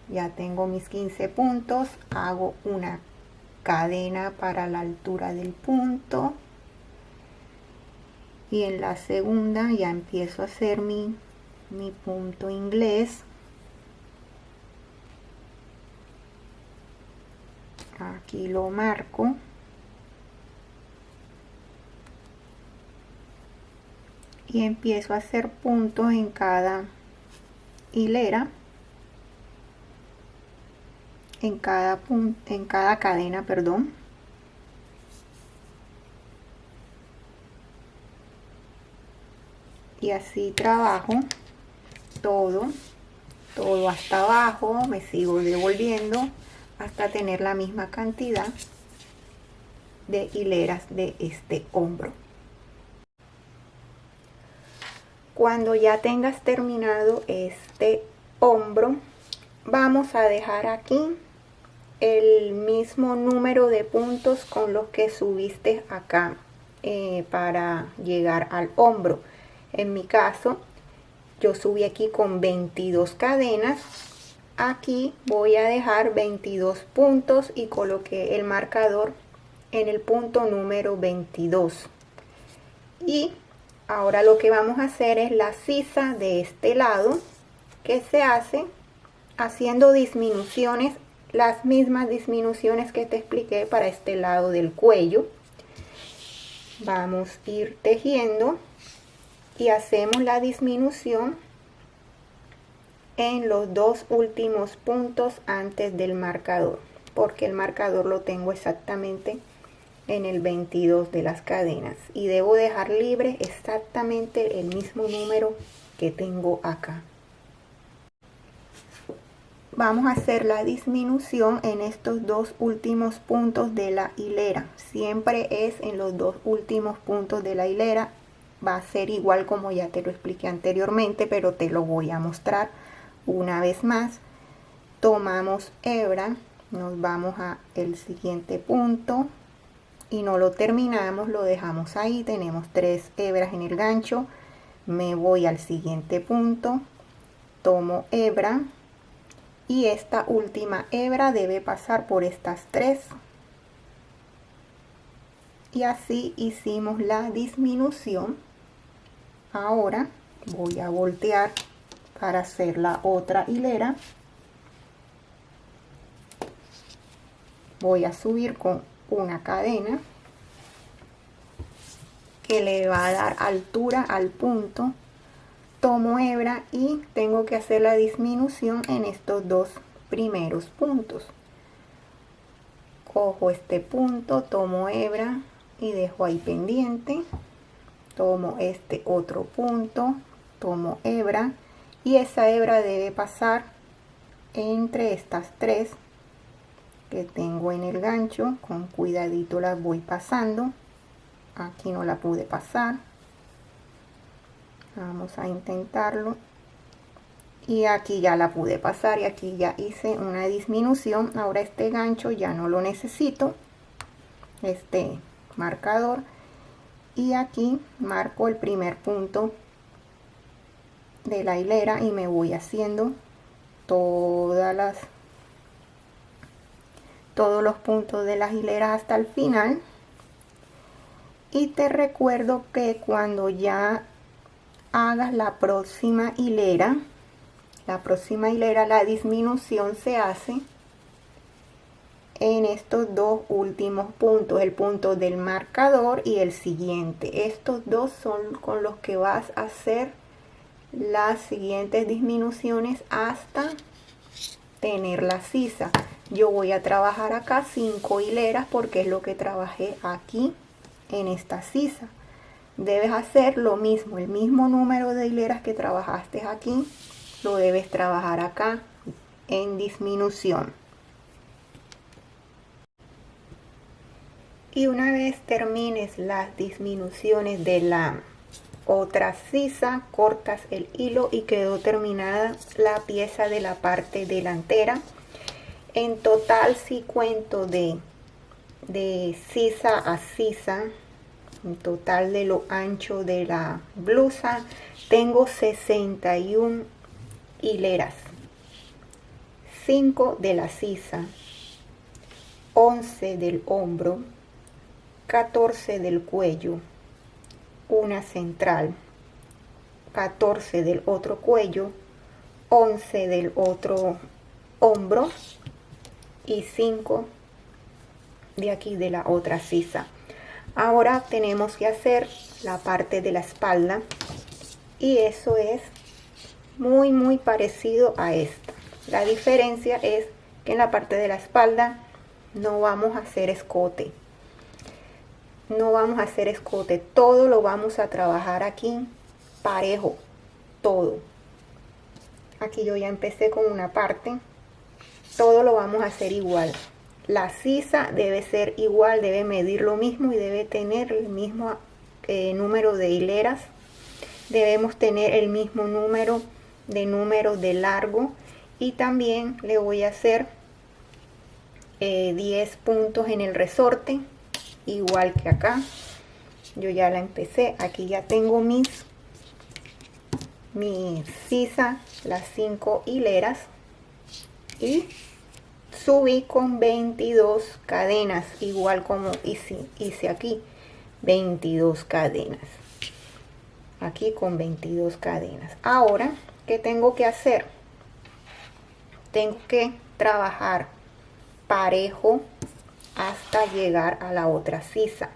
Ya tengo mis 15 puntos, hago una cadena para la altura del punto y en la segunda ya empiezo a hacer mi punto inglés. Aquí lo marco y empiezo a hacer puntos en cada hilera, en cada cadena, perdón. Y así trabajo todo hasta abajo, me sigo devolviendo hasta tener la misma cantidad de hileras de este hombro. Cuando ya tengas terminado este hombro, vamos a dejar aquí el mismo número de puntos con los que subiste acá para llegar al hombro. En mi caso, yo subí aquí con 22 cadenas. Aquí voy a dejar 22 puntos y coloqué el marcador en el punto número 22. Y ahora lo que vamos a hacer es la sisa de este lado, que se hace haciendo disminuciones, las mismas disminuciones que te expliqué para este lado del cuello. Vamos a ir tejiendo y hacemos la disminución en los dos últimos puntos antes del marcador, porque el marcador lo tengo exactamente en el 22 de las cadenas y debo dejar libre exactamente el mismo número que tengo acá. Vamos a hacer la disminución en estos dos últimos puntos de la hilera. Siempre es en los dos últimos puntos de la hilera. Va a ser igual como ya te lo expliqué anteriormente, pero te lo voy a mostrar una vez más. Tomamos hebra, nos vamos a el siguiente punto y no lo terminamos, lo dejamos ahí. Tenemos 3 hebras en el gancho. Me voy al siguiente punto, tomo hebra y esta última hebra debe pasar por estas 3 y así hicimos la disminución. Ahora voy a voltear para hacer la otra hilera. Voy a subir con una cadena que le va a dar altura al punto. Tomo hebra y tengo que hacer la disminución en estos dos primeros puntos. Cojo este punto, tomo hebra y dejo ahí pendiente. Tomo este otro punto, tomo hebra y esa hebra debe pasar entre estas 3 que tengo en el gancho. Con cuidadito las voy pasando. Aquí no la pude pasar. Vamos a intentarlo. Y aquí ya la pude pasar y aquí ya hice una disminución. Ahora este gancho ya no lo necesito, este marcador, y aquí marco el primer punto de la hilera y me voy haciendo todos los puntos de las hileras hasta el final. Y te recuerdo que cuando ya hagas la próxima hilera, la disminución se hace en estos dos últimos puntos, el punto del marcador y el siguiente. Estos dos son con los que vas a hacer las siguientes disminuciones hasta tener la sisa. Yo voy a trabajar acá 5 hileras porque es lo que trabajé aquí en esta sisa. Debes hacer lo mismo, el mismo número de hileras que trabajaste aquí, lo debes trabajar acá en disminución. Y una vez termines las disminuciones de la otra sisa, cortas el hilo y quedó terminada la pieza de la parte delantera. En total, si cuento de sisa a sisa, en total de lo ancho de la blusa, tengo 61 hileras. 5 de la sisa, 11 del hombro, 14 del cuello, una central, 14 del otro cuello, 11 del otro hombro y 5 de aquí de la otra sisa. Ahora tenemos que hacer la parte de la espalda y eso es muy parecido a esta. La diferencia es que en la parte de la espalda no vamos a hacer escote. No vamos a hacer escote, todo lo vamos a trabajar aquí parejo, todo. Aquí yo ya empecé con una parte, todo lo vamos a hacer igual. La sisa debe ser igual, debe medir lo mismo y debe tener el mismo número de hileras. Debemos tener el mismo número de largo y también le voy a hacer 10 puntos en el resorte, igual que acá. Yo ya la empecé, aquí ya tengo mi sisa, las 5 hileras y subí con 22 cadenas, igual como hice aquí, 22 cadenas. Aquí con 22 cadenas. Ahora, ¿qué tengo que hacer? Tengo que trabajar parejo hasta llegar a la otra sisa.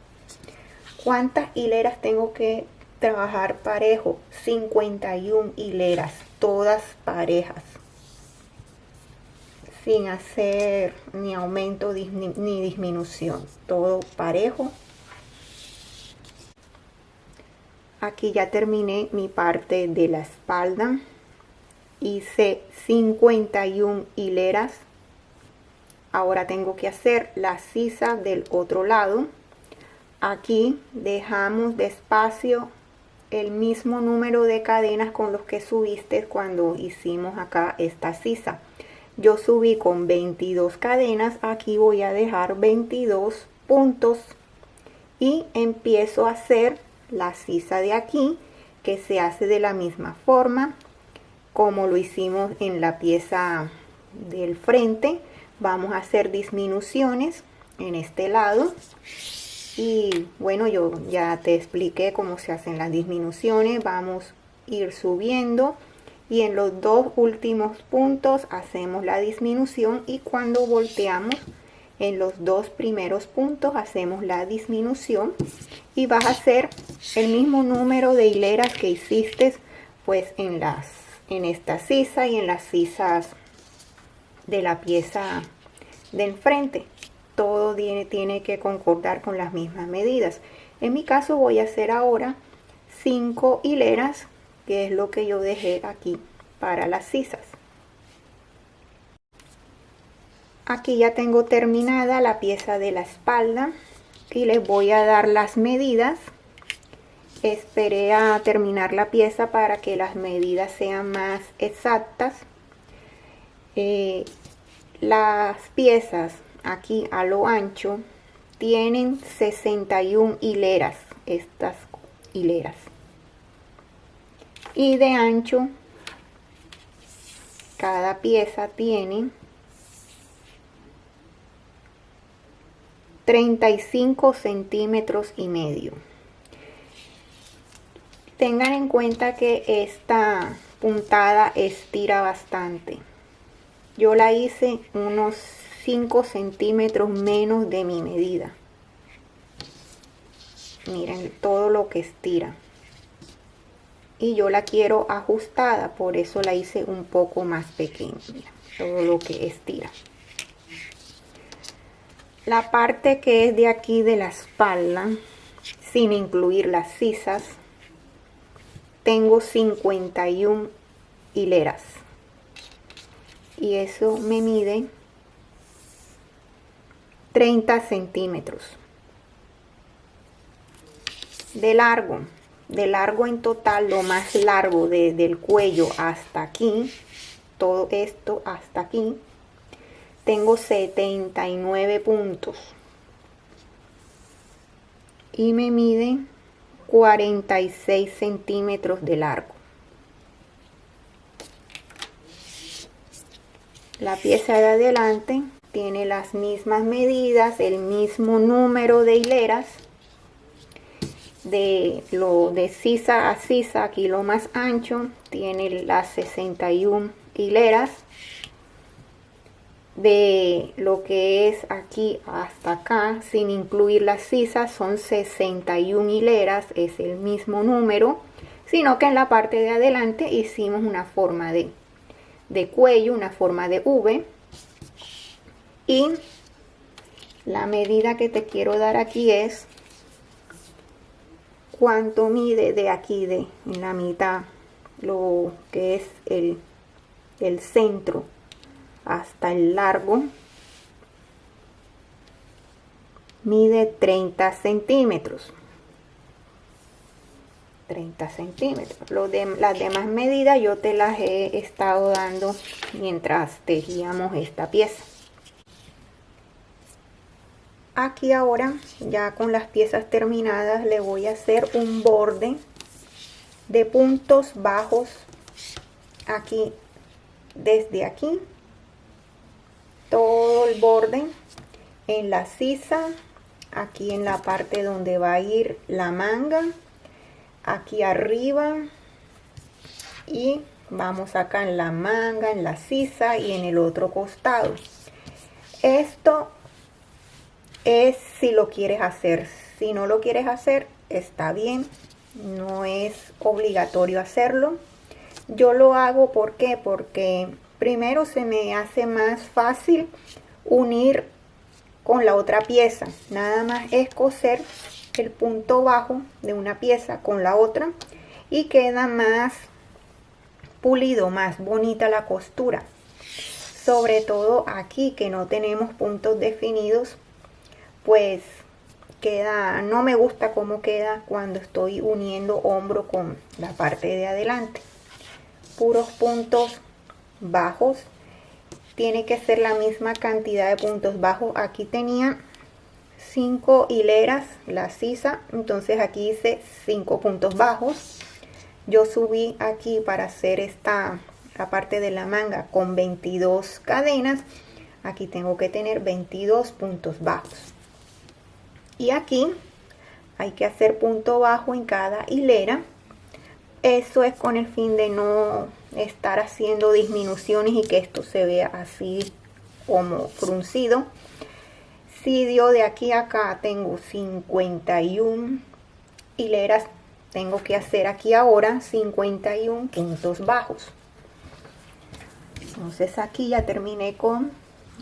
¿Cuántas hileras tengo que trabajar parejo? 51 hileras, todas parejas, sin hacer ni aumento ni disminución, todo parejo. Aquí ya terminé mi parte de la espalda, hice 51 hileras. Ahora tengo que hacer la sisa del otro lado. Aquí dejamos de espacio el mismo número de cadenas con los que subiste cuando hicimos acá esta sisa. Yo subí con 22 cadenas, aquí voy a dejar 22 puntos y empiezo a hacer la sisa de aquí, que se hace de la misma forma como lo hicimos en la pieza del frente. Vamos a hacer disminuciones en este lado y bueno, yo ya te expliqué cómo se hacen las disminuciones. Vamos a ir subiendo y en los dos últimos puntos hacemos la disminución y cuando volteamos en los dos primeros puntos hacemos la disminución y vas a hacer el mismo número de hileras que hiciste pues en esta sisa y en las sisas de la pieza del frente. Todo tiene que concordar con las mismas medidas. En mi caso voy a hacer ahora 5 hileras, que es lo que yo dejé aquí para las sisas. Aquí ya tengo terminada la pieza de la espalda y les voy a dar las medidas. Esperé a terminar la pieza para que las medidas sean más exactas. Las piezas aquí a lo ancho tienen 61 hileras, estas hileras, y de ancho cada pieza tiene 35 centímetros y medio. Tengan en cuenta que esta puntada estira bastante. Yo la hice unos 5 centímetros menos de mi medida. Miren todo lo que estira. Y yo la quiero ajustada, por eso la hice un poco más pequeña. Mira, todo lo que estira. La parte que es de aquí de la espalda, sin incluir las sisas, tengo 51 hileras. Y eso me mide 30 centímetros. De largo en total, lo más largo del cuello hasta aquí, todo esto hasta aquí, tengo 79 puntos y me mide 46 centímetros de largo. La pieza de adelante tiene las mismas medidas, el mismo número de hileras, de sisa a sisa. Aquí lo más ancho tiene las 61 hileras, de lo que es aquí hasta acá sin incluir las sisas son 61 hileras, es el mismo número, sino que en la parte de adelante hicimos una forma de cuello, una forma de V. Y la medida que te quiero dar aquí es cuánto mide de aquí, en la mitad, lo que es el centro hasta el largo. Mide 30 centímetros. 30 centímetros. Las demás medidas yo te las he estado dando mientras tejíamos esta pieza. Aquí ahora, ya con las piezas terminadas, le voy a hacer un borde de puntos bajos aquí, desde aquí, todo el borde en la sisa, aquí en la parte donde va a ir la manga, aquí arriba, y vamos acá en la manga, en la sisa y en el otro costado. Esto es si lo quieres hacer. Si no lo quieres hacer, está bien, no es obligatorio hacerlo. Yo lo hago, ¿por qué? Porque primero se me hace más fácil unir con la otra pieza. Nada más es coser el punto bajo de una pieza con la otra y queda más pulido, más bonita la costura. Sobre todo aquí que no tenemos puntos definidos, pues queda, no me gusta cómo queda cuando estoy uniendo hombro con la parte de adelante. Puros puntos bajos. Tiene que ser la misma cantidad de puntos bajos. Aquí tenía 5 hileras la sisa, entonces aquí hice 5 puntos bajos. Yo subí aquí para hacer la parte de la manga con 22 cadenas. Aquí tengo que tener 22 puntos bajos. Y aquí hay que hacer punto bajo en cada hilera. Eso es con el fin de no estar haciendo disminuciones y que esto se vea así como fruncido. Si yo de aquí a acá tengo 51 hileras, tengo que hacer aquí ahora 51 puntos bajos. Entonces aquí ya terminé con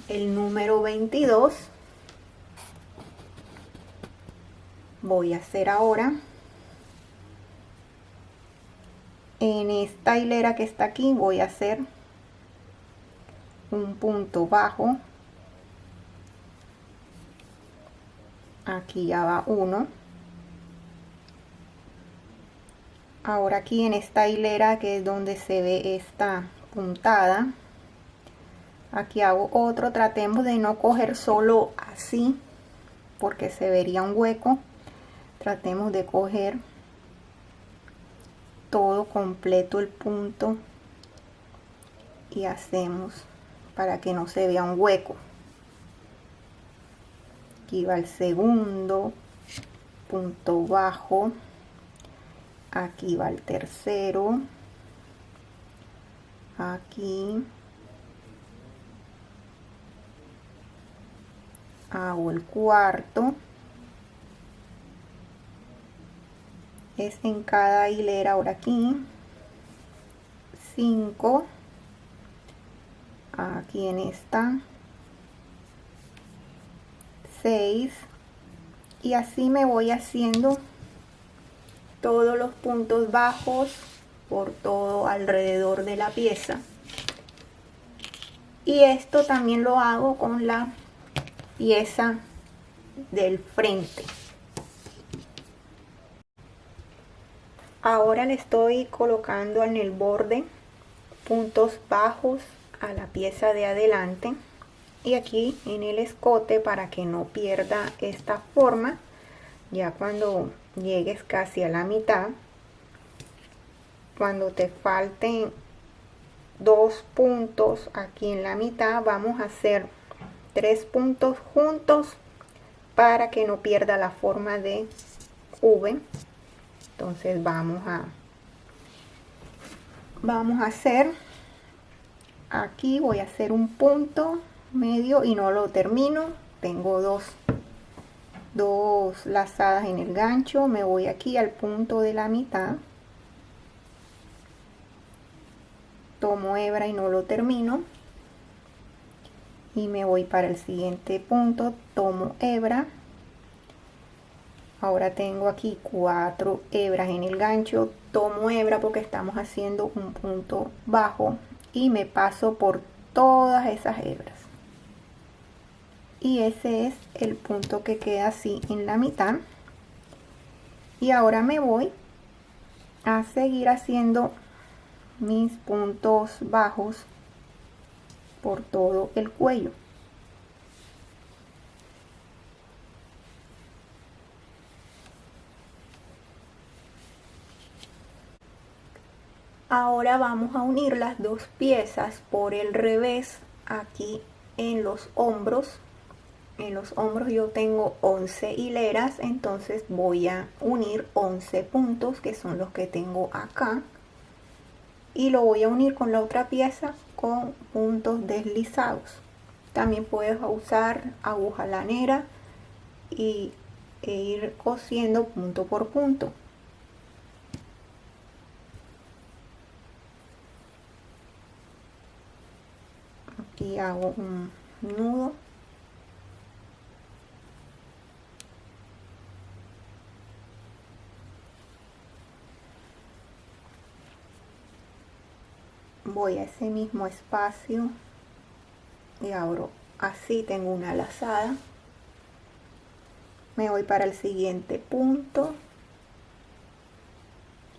el número 22. Voy a hacer ahora en esta hilera que está aquí, voy a hacer un punto bajo. Aquí ya va uno. Ahora aquí en esta hilera, que es donde se ve esta puntada, aquí hago otro. Tratemos de no coger solo así porque se vería un hueco. Tratemos de coger todo completo el punto y hacemos para que no se vea un hueco. Aquí va el segundo punto bajo, aquí va el tercero, aquí hago el cuarto. Es en cada hilera. Ahora aquí 5, aquí en esta 6, y así me voy haciendo todos los puntos bajos por todo alrededor de la pieza. Y esto también lo hago con la pieza del frente. Ahora le estoy colocando en el borde puntos bajos a la pieza de adelante y aquí en el escote, para que no pierda esta forma. Ya cuando llegues casi a la mitad, cuando te falten 2 puntos aquí en la mitad. Vamos a hacer 3 puntos juntos para que no pierda la forma de V. Entonces vamos a hacer aquí, voy a hacer un punto medio y no lo termino. Tengo dos lazadas en el gancho. Me voy aquí al punto de la mitad, tomo hebra y no lo termino, y me voy para el siguiente punto, tomo hebra. Ahora tengo aquí 4 hebras en el gancho, tomo hebra porque estamos haciendo un punto bajo y me paso por todas esas hebras, y ese es el punto que queda así en la mitad. Y ahora me voy a seguir haciendo mis puntos bajos por todo el cuello. Ahora vamos a unir las dos piezas por el revés aquí en los hombros. En los hombros yo tengo 11 hileras, entonces voy a unir 11 puntos, que son los que tengo acá, y lo voy a unir con la otra pieza con puntos deslizados. También puedes usar aguja lanera e ir cosiendo punto por punto. Aquí hago un nudo. Voy a ese mismo espacio y abro así, tengo una lazada. Me voy para el siguiente punto,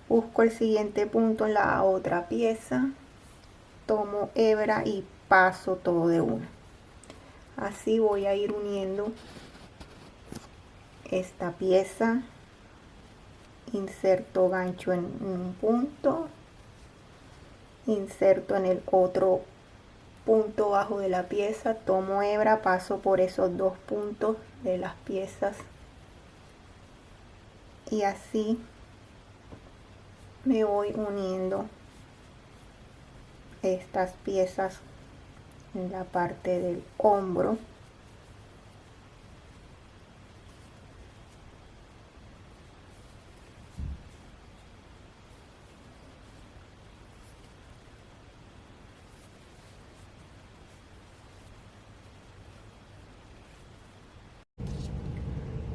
busco el siguiente punto en la otra pieza, tomo hebra y paso todo de una. Así voy a ir uniendo esta pieza, inserto gancho en un punto, inserto en el otro punto bajo de la pieza, tomo hebra, paso por esos dos puntos de las piezas, y así me voy uniendo estas piezas en la parte del hombro.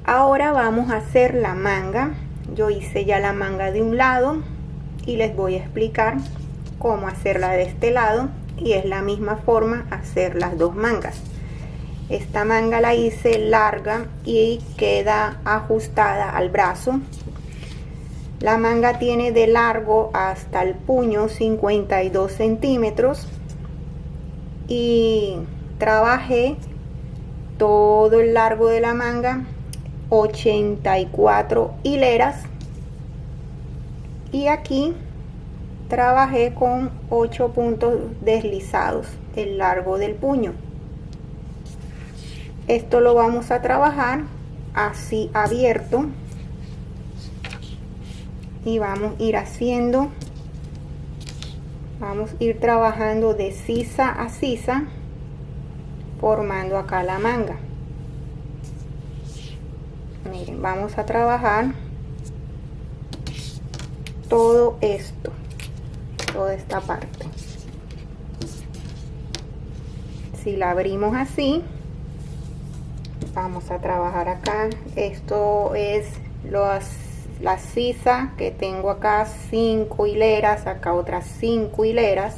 Ahora vamos a hacer la manga. Yo hice ya la manga de un lado y les voy a explicar cómo hacerla de este lado, y es la misma forma hacer las dos mangas. Esta manga la hice larga y queda ajustada al brazo. La manga tiene de largo hasta el puño 52 centímetros y trabajé todo el largo de la manga 84 hileras, y aquí trabajé con 8 puntos deslizados el largo del puño. Esto lo vamos a trabajar así abierto, y vamos a ir haciendo, vamos a ir trabajando de sisa a sisa, formando acá la manga. Miren, vamos a trabajar todo esto, toda esta parte. Si la abrimos así, vamos a trabajar acá. Esto es la sisa que tengo acá, 5 hileras, acá otras 5 hileras,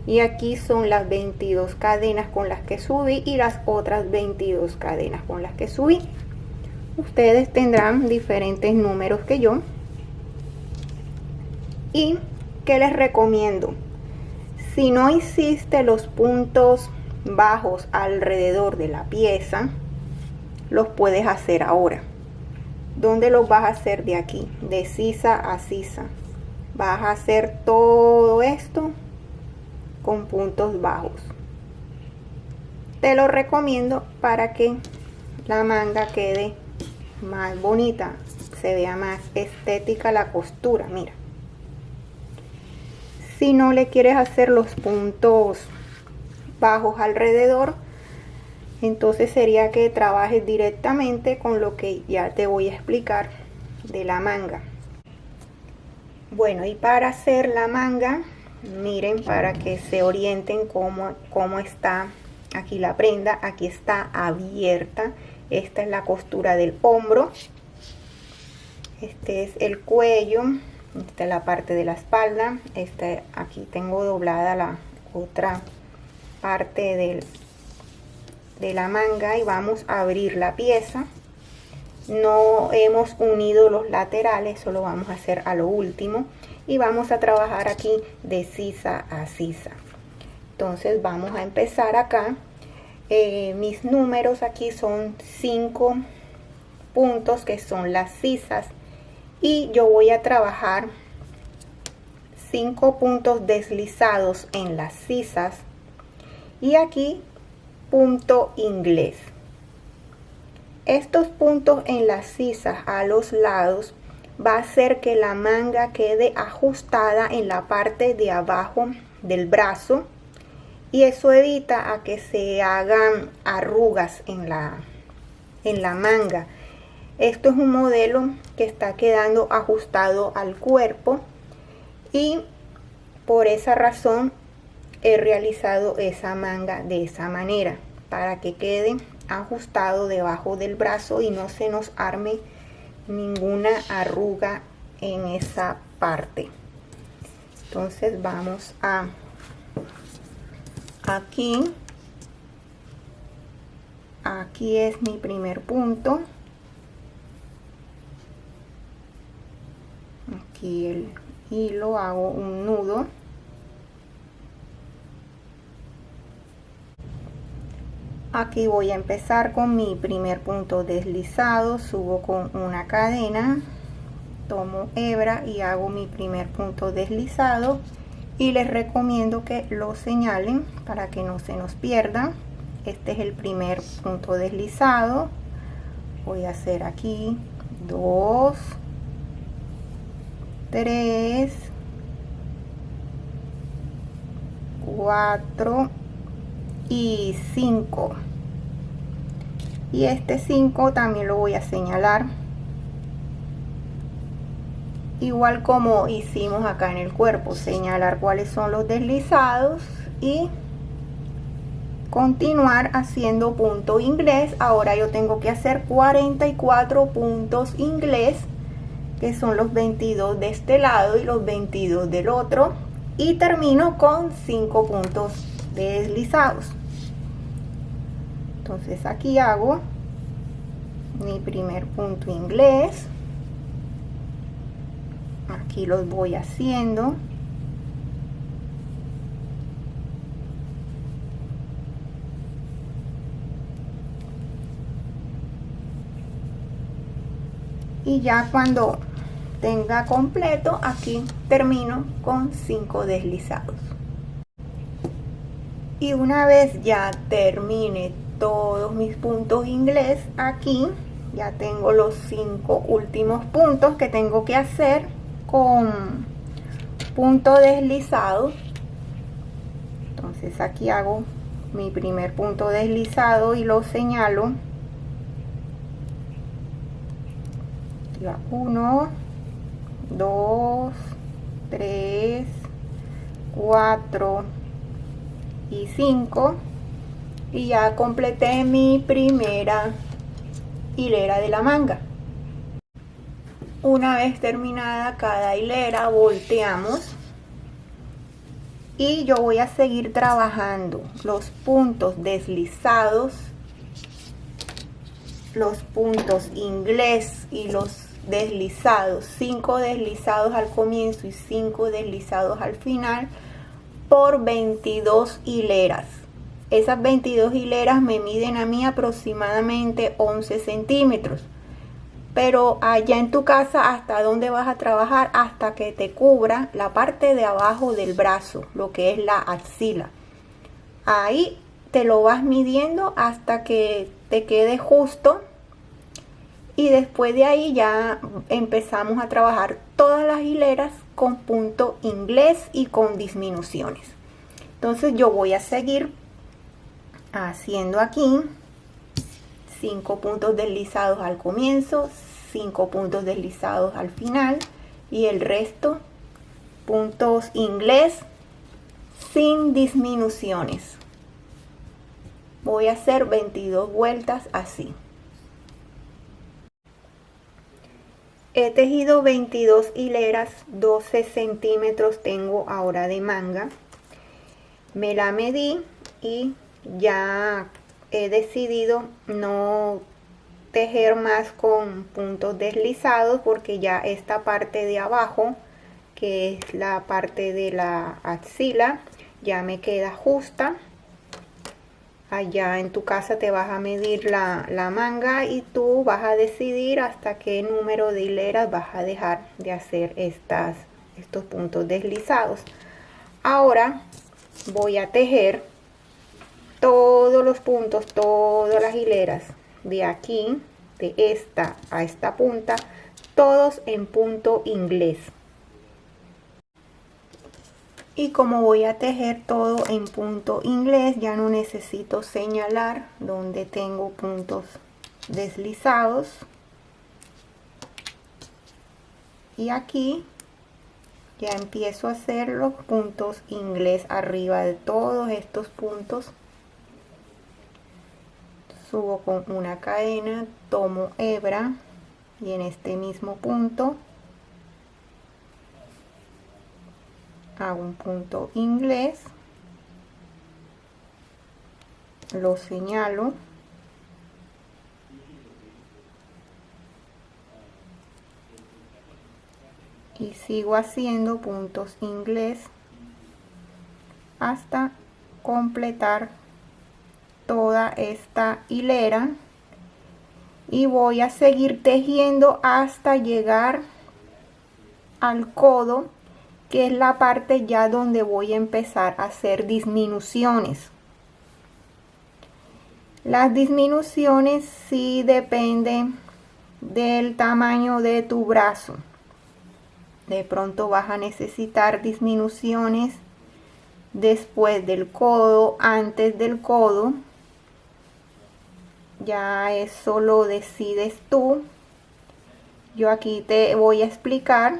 y aquí son las 22 cadenas con las que subí y las otras 22 cadenas con las que subí. Ustedes tendrán diferentes números que yo. Y ¿qué les recomiendo? Si no hiciste los puntos bajos alrededor de la pieza, los puedes hacer ahora. ¿Dónde los vas a hacer? De aquí, de sisa a sisa. Vas a hacer todo esto con puntos bajos. Te lo recomiendo para que la manga quede más bonita, se vea más estética la costura. Mira, si no le quieres hacer los puntos bajos alrededor, entonces sería que trabajes directamente con lo que ya te voy a explicar de la manga. Bueno, y para hacer la manga, miren, para que se orienten cómo está aquí la prenda. Aquí está abierta. Esta es la costura del hombro, este es el cuello, esta es la parte de la espalda, aquí tengo doblada la otra parte de la manga, y vamos a abrir la pieza. No hemos unido los laterales, solo vamos a hacer a lo último, y vamos a trabajar aquí de sisa a sisa. Entonces vamos a empezar acá. Mis números aquí son 5 puntos, que son las sisas, y yo voy a trabajar 5 puntos deslizados en las sisas, y aquí punto inglés. Estos puntos en las sisas a los lados va a hacer que la manga quede ajustada en la parte de abajo del brazo, y eso evita a que se hagan arrugas en la manga. Esto es un modelo que está quedando ajustado al cuerpo, y por esa razón he realizado esa manga de esa manera, para que quede ajustado debajo del brazo y no se nos arme ninguna arruga en esa parte. Entonces vamos a aquí es mi primer punto, aquí el hilo, hago un nudo, aquí voy a empezar con mi primer punto deslizado, subo con una cadena, tomo hebra y hago mi primer punto deslizado, y les recomiendo que lo señalen para que no se nos pierda. Este es el primer punto deslizado. Voy a hacer aquí 2, 3, 4 y 5, y este 5 también lo voy a señalar, igual como hicimos acá en el cuerpo, señalar cuáles son los deslizados y continuar haciendo punto inglés. Ahora yo tengo que hacer 44 puntos inglés, que son los 22 de este lado y los 22 del otro, y termino con 5 puntos deslizados. Entonces aquí hago mi primer punto inglés, aquí los voy haciendo, y ya cuando tenga completo, aquí termino con 5 deslizados. Y una vez ya termine todos mis puntos inglés, aquí ya tengo los 5 últimos puntos que tengo que hacer con punto deslizado. Entonces aquí hago mi primer punto deslizado y lo señalo. 1, 2, 3, 4 y 5, y ya completé mi primera hilera de la manga. Una vez terminada cada hilera, volteamos y yo voy a seguir trabajando los puntos deslizados, los puntos inglés y los deslizados, 5 deslizados al comienzo y 5 deslizados al final, por 22 hileras. Esas 22 hileras me miden a mí aproximadamente 11 centímetros. pero allá en tu casa, ¿hasta dónde vas a trabajar? Hasta que te cubra la parte de abajo del brazo, lo que es la axila. Ahí te lo vas midiendo hasta que te quede justo, y después de ahí ya empezamos a trabajar todas las hileras con punto inglés y con disminuciones. Entonces yo voy a seguir haciendo aquí 5 puntos deslizados al comienzo, 5 puntos deslizados al final, y el resto puntos inglés sin disminuciones. Voy a hacer 22 vueltas así. He tejido 22 hileras, 12 centímetros tengo ahora de manga. Me la medí y ya he decidido no tejer más con puntos deslizados, porque ya esta parte de abajo, que es la parte de la axila, ya me queda justa. Allá en tu casa te vas a medir la manga y tú vas a decidir hasta qué número de hileras vas a dejar de hacer estos puntos deslizados. Ahora voy a tejer todos los puntos, todas las hileras de aquí, de esta a esta punta, todos en punto inglés. Y como voy a tejer todo en punto inglés, ya no necesito señalar donde tengo puntos deslizados. Y aquí ya empiezo a hacer los puntos inglés arriba de todos estos puntos. Subo con una cadena, tomo hebra y en este mismo punto hago un punto inglés, lo señalo y sigo haciendo puntos inglés hasta completar toda esta hilera, y voy a seguir tejiendo hasta llegar al codo, que es la parte ya donde voy a empezar a hacer disminuciones. Las disminuciones sí dependen del tamaño de tu brazo. De pronto vas a necesitar disminuciones después del codo, antes del codo. Ya eso lo decides tú. Yo aquí te voy a explicar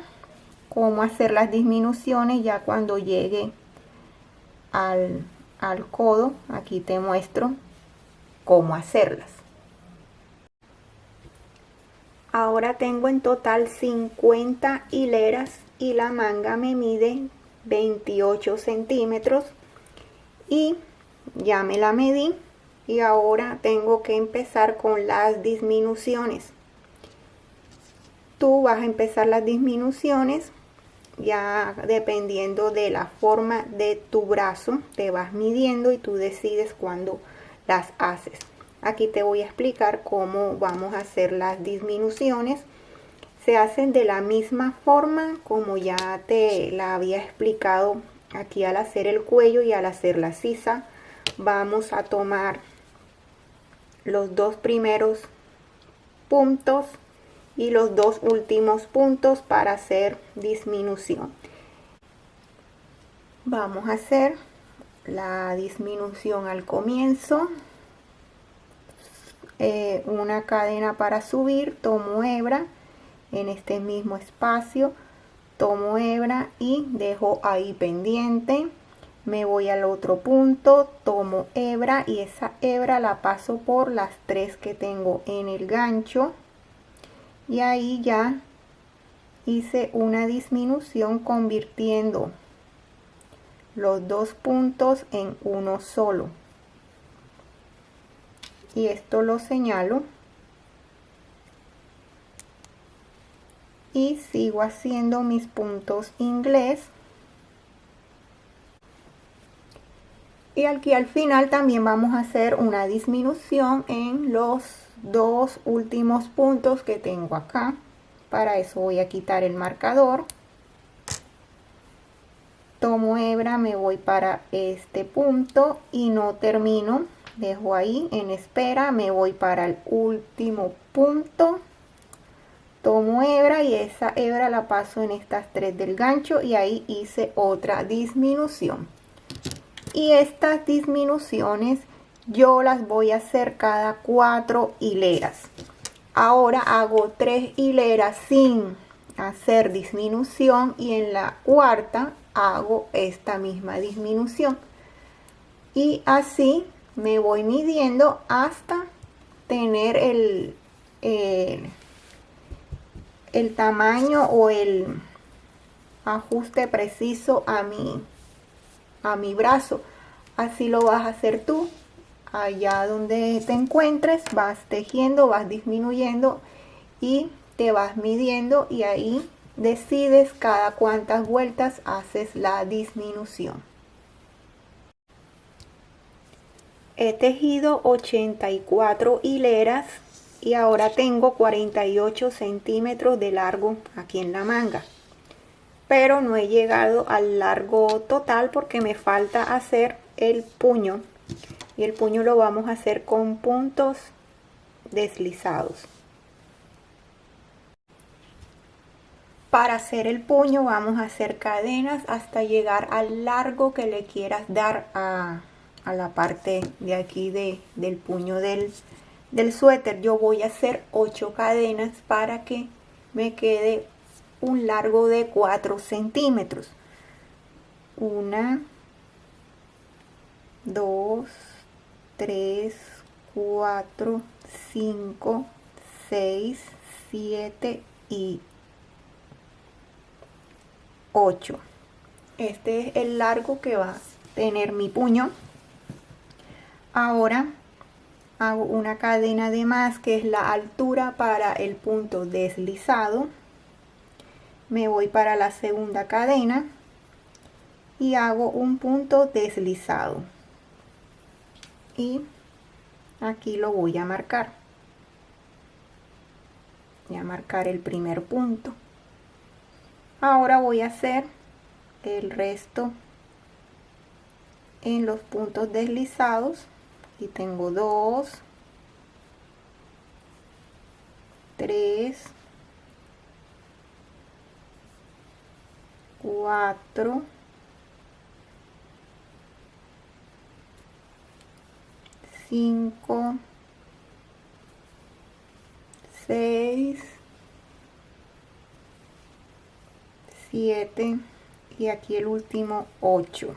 cómo hacer las disminuciones ya cuando llegue al codo. Aquí te muestro cómo hacerlas. Ahora tengo en total 50 hileras y la manga me mide 28 centímetros y ya me la medí, y ahora tengo que empezar con las disminuciones. Tú vas a empezar las disminuciones ya dependiendo de la forma de tu brazo, te vas midiendo y tú decides cuándo las haces. Aquí te voy a explicar cómo vamos a hacer las disminuciones. Se hacen de la misma forma como ya te la había explicado aquí al hacer el cuello y al hacer la sisa. Vamos a tomar los dos primeros puntos y los dos últimos puntos para hacer disminución. Vamos a hacer la disminución al comienzo, una cadena para subir, tomo hebra en este mismo espacio, tomo hebra y dejo ahí pendiente. Me voy al otro punto, tomo hebra y esa hebra la paso por las 3 que tengo en el gancho, y ahí ya hice una disminución convirtiendo los dos puntos en uno solo, y esto lo señalo y sigo haciendo mis puntos inglés. Y aquí al final también vamos a hacer una disminución en los dos últimos puntos que tengo acá. Para eso voy a quitar el marcador. Tomo hebra, me voy para este punto y no termino. Dejo ahí en espera, me voy para el último punto. Tomo hebra y esa hebra la paso en estas tres del gancho y ahí hice otra disminución. Y estas disminuciones yo las voy a hacer cada 4 hileras. Ahora hago 3 hileras sin hacer disminución y en la cuarta hago esta misma disminución. Y así me voy midiendo hasta tener el tamaño o el ajuste preciso a mi brazo. Así lo vas a hacer tú. Allá donde te encuentres, vas tejiendo, vas disminuyendo y te vas midiendo y ahí decides cada cuántas vueltas haces la disminución. He tejido 84 hileras y ahora tengo 48 centímetros de largo aquí en la manga. Pero no he llegado al largo total porque me falta hacer el puño. Y el puño lo vamos a hacer con puntos deslizados. Para hacer el puño vamos a hacer cadenas hasta llegar al largo que le quieras dar a la parte de aquí del puño del suéter. Yo voy a hacer 8 cadenas para que me quede un largo de 4 centímetros. 1, 2, 3, 4, 5, 6, 7 y 8. Este es el largo que va a tener mi puño. Ahora hago una cadena de más que es la altura para el punto deslizado. Me voy para la segunda cadena y hago un punto deslizado. Y aquí lo voy a marcar. Voy a marcar el primer punto. Ahora voy a hacer el resto en los puntos deslizados. Y tengo 2, 3, 4, 5, 6, 7 y aquí el último 8.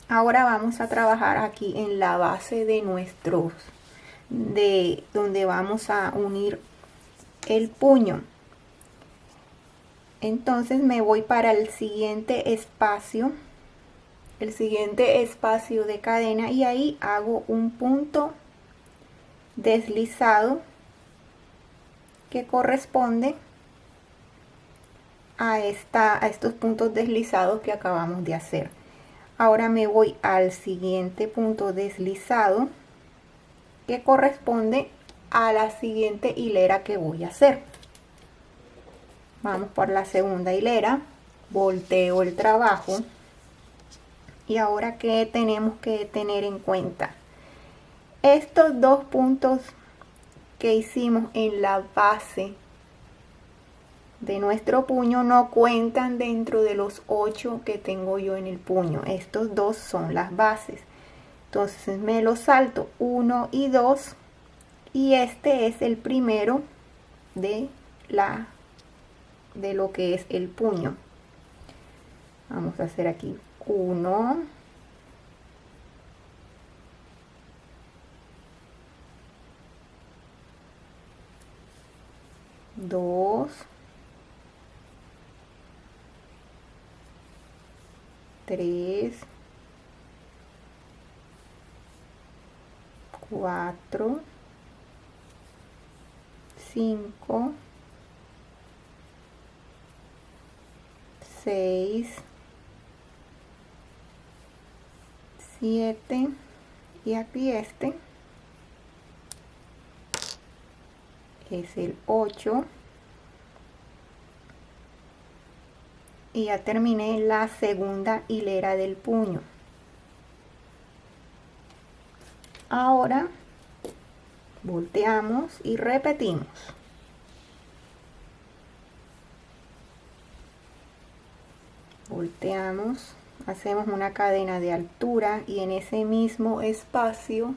Ahora vamos a trabajar aquí en la base de donde vamos a unir el puño. Entonces me voy para el siguiente espacio de cadena y ahí hago un punto deslizado que corresponde a estos puntos deslizados que acabamos de hacer. Ahora me voy al siguiente punto deslizado que corresponde a la siguiente hilera que voy a hacer. Vamos por la segunda hilera, volteo el trabajo y ahora ¿qué tenemos que tener en cuenta? Estos dos puntos que hicimos en la base de nuestro puño no cuentan dentro de los 8 que tengo yo en el puño. Estos dos son las bases. Entonces me los salto 1 y 2 y este es el primero de lo que es el puño. Vamos a hacer aquí 1, 2, 3, 4, 5, 6, 7 y aquí este es el 8 y ya terminé la segunda hilera del puño. Ahora volteamos y repetimos. Volteamos, hacemos una cadena de altura y en ese mismo espacio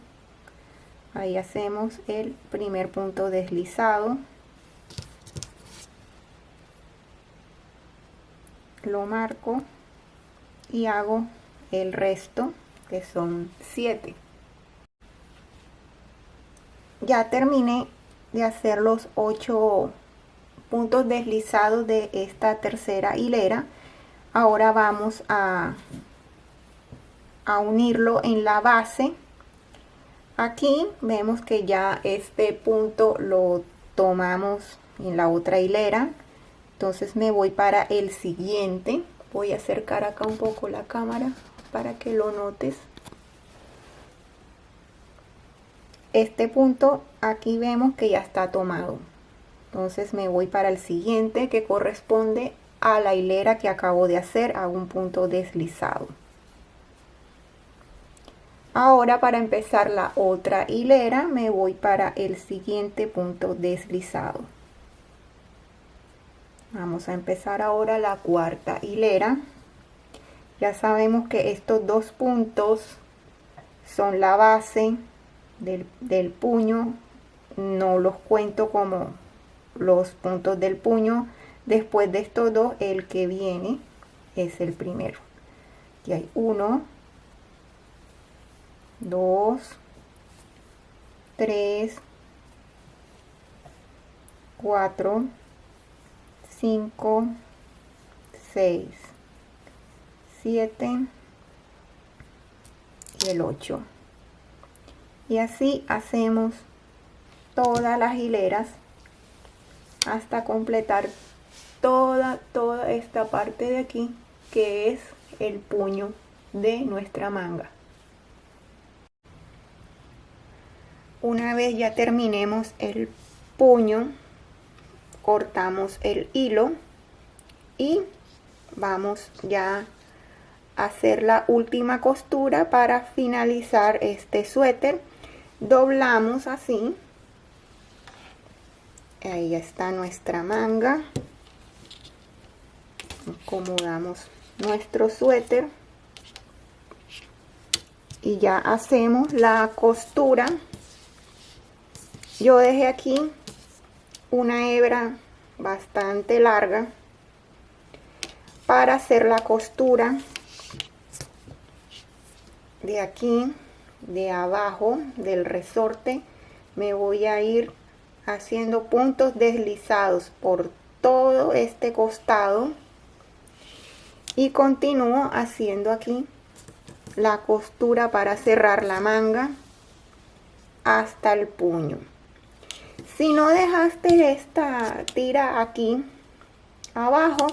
ahí hacemos el primer punto deslizado, lo marco y hago el resto, que son 7. Ya terminé de hacer los 8 puntos deslizados de esta tercera hilera. Ahora vamos a unirlo en la base. Aquí vemos que ya este punto lo tomamos en la otra hilera, entonces me voy para el siguiente. Voy a acercar acá un poco la cámara para que lo notes. Este punto aquí vemos que ya está tomado, entonces me voy para el siguiente, que corresponde a la hilera que acabo de hacer. Hago un punto deslizado. Ahora, para empezar la otra hilera, me voy para el siguiente punto deslizado. Vamos a empezar ahora la cuarta hilera. Ya sabemos que estos dos puntos son la base del puño, no los cuento como los puntos del puño. Después de estos dos, el que viene es el primero. Aquí hay 1, 2, 3, 4, 5, 6, 7 y el 8. Y así hacemos todas las hileras hasta completar toda esta parte de aquí, que es el puño de nuestra manga. Una vez ya terminemos el puño, cortamos el hilo y vamos ya a hacer la última costura para finalizar este suéter. Doblamos así. Ahí está nuestra manga. Acomodamos nuestro suéter y ya hacemos la costura. Yo dejé aquí una hebra bastante larga para hacer la costura de aquí, de abajo del resorte. Me voy a ir haciendo puntos deslizados por todo este costado y continúo haciendo aquí la costura para cerrar la manga hasta el puño. Si no dejaste esta tira aquí abajo,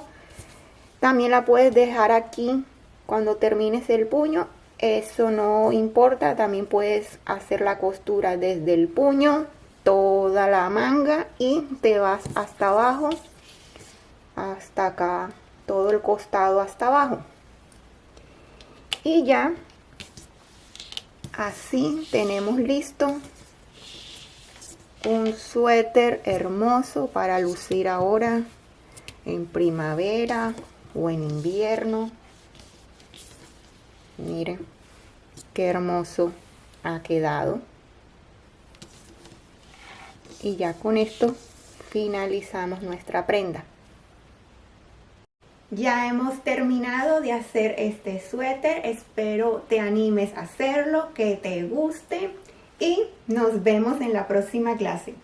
también la puedes dejar aquí cuando termines el puño. Eso no importa, también puedes hacer la costura desde el puño, toda la manga, y te vas hasta abajo, hasta acá, todo el costado hasta abajo. Y ya así tenemos listo un suéter hermoso para lucir ahora en primavera o en invierno. Miren qué hermoso ha quedado. Y ya con esto finalizamos nuestra prenda. Ya hemos terminado de hacer este suéter. Espero te animes a hacerlo, que te guste y nos vemos en la próxima clase.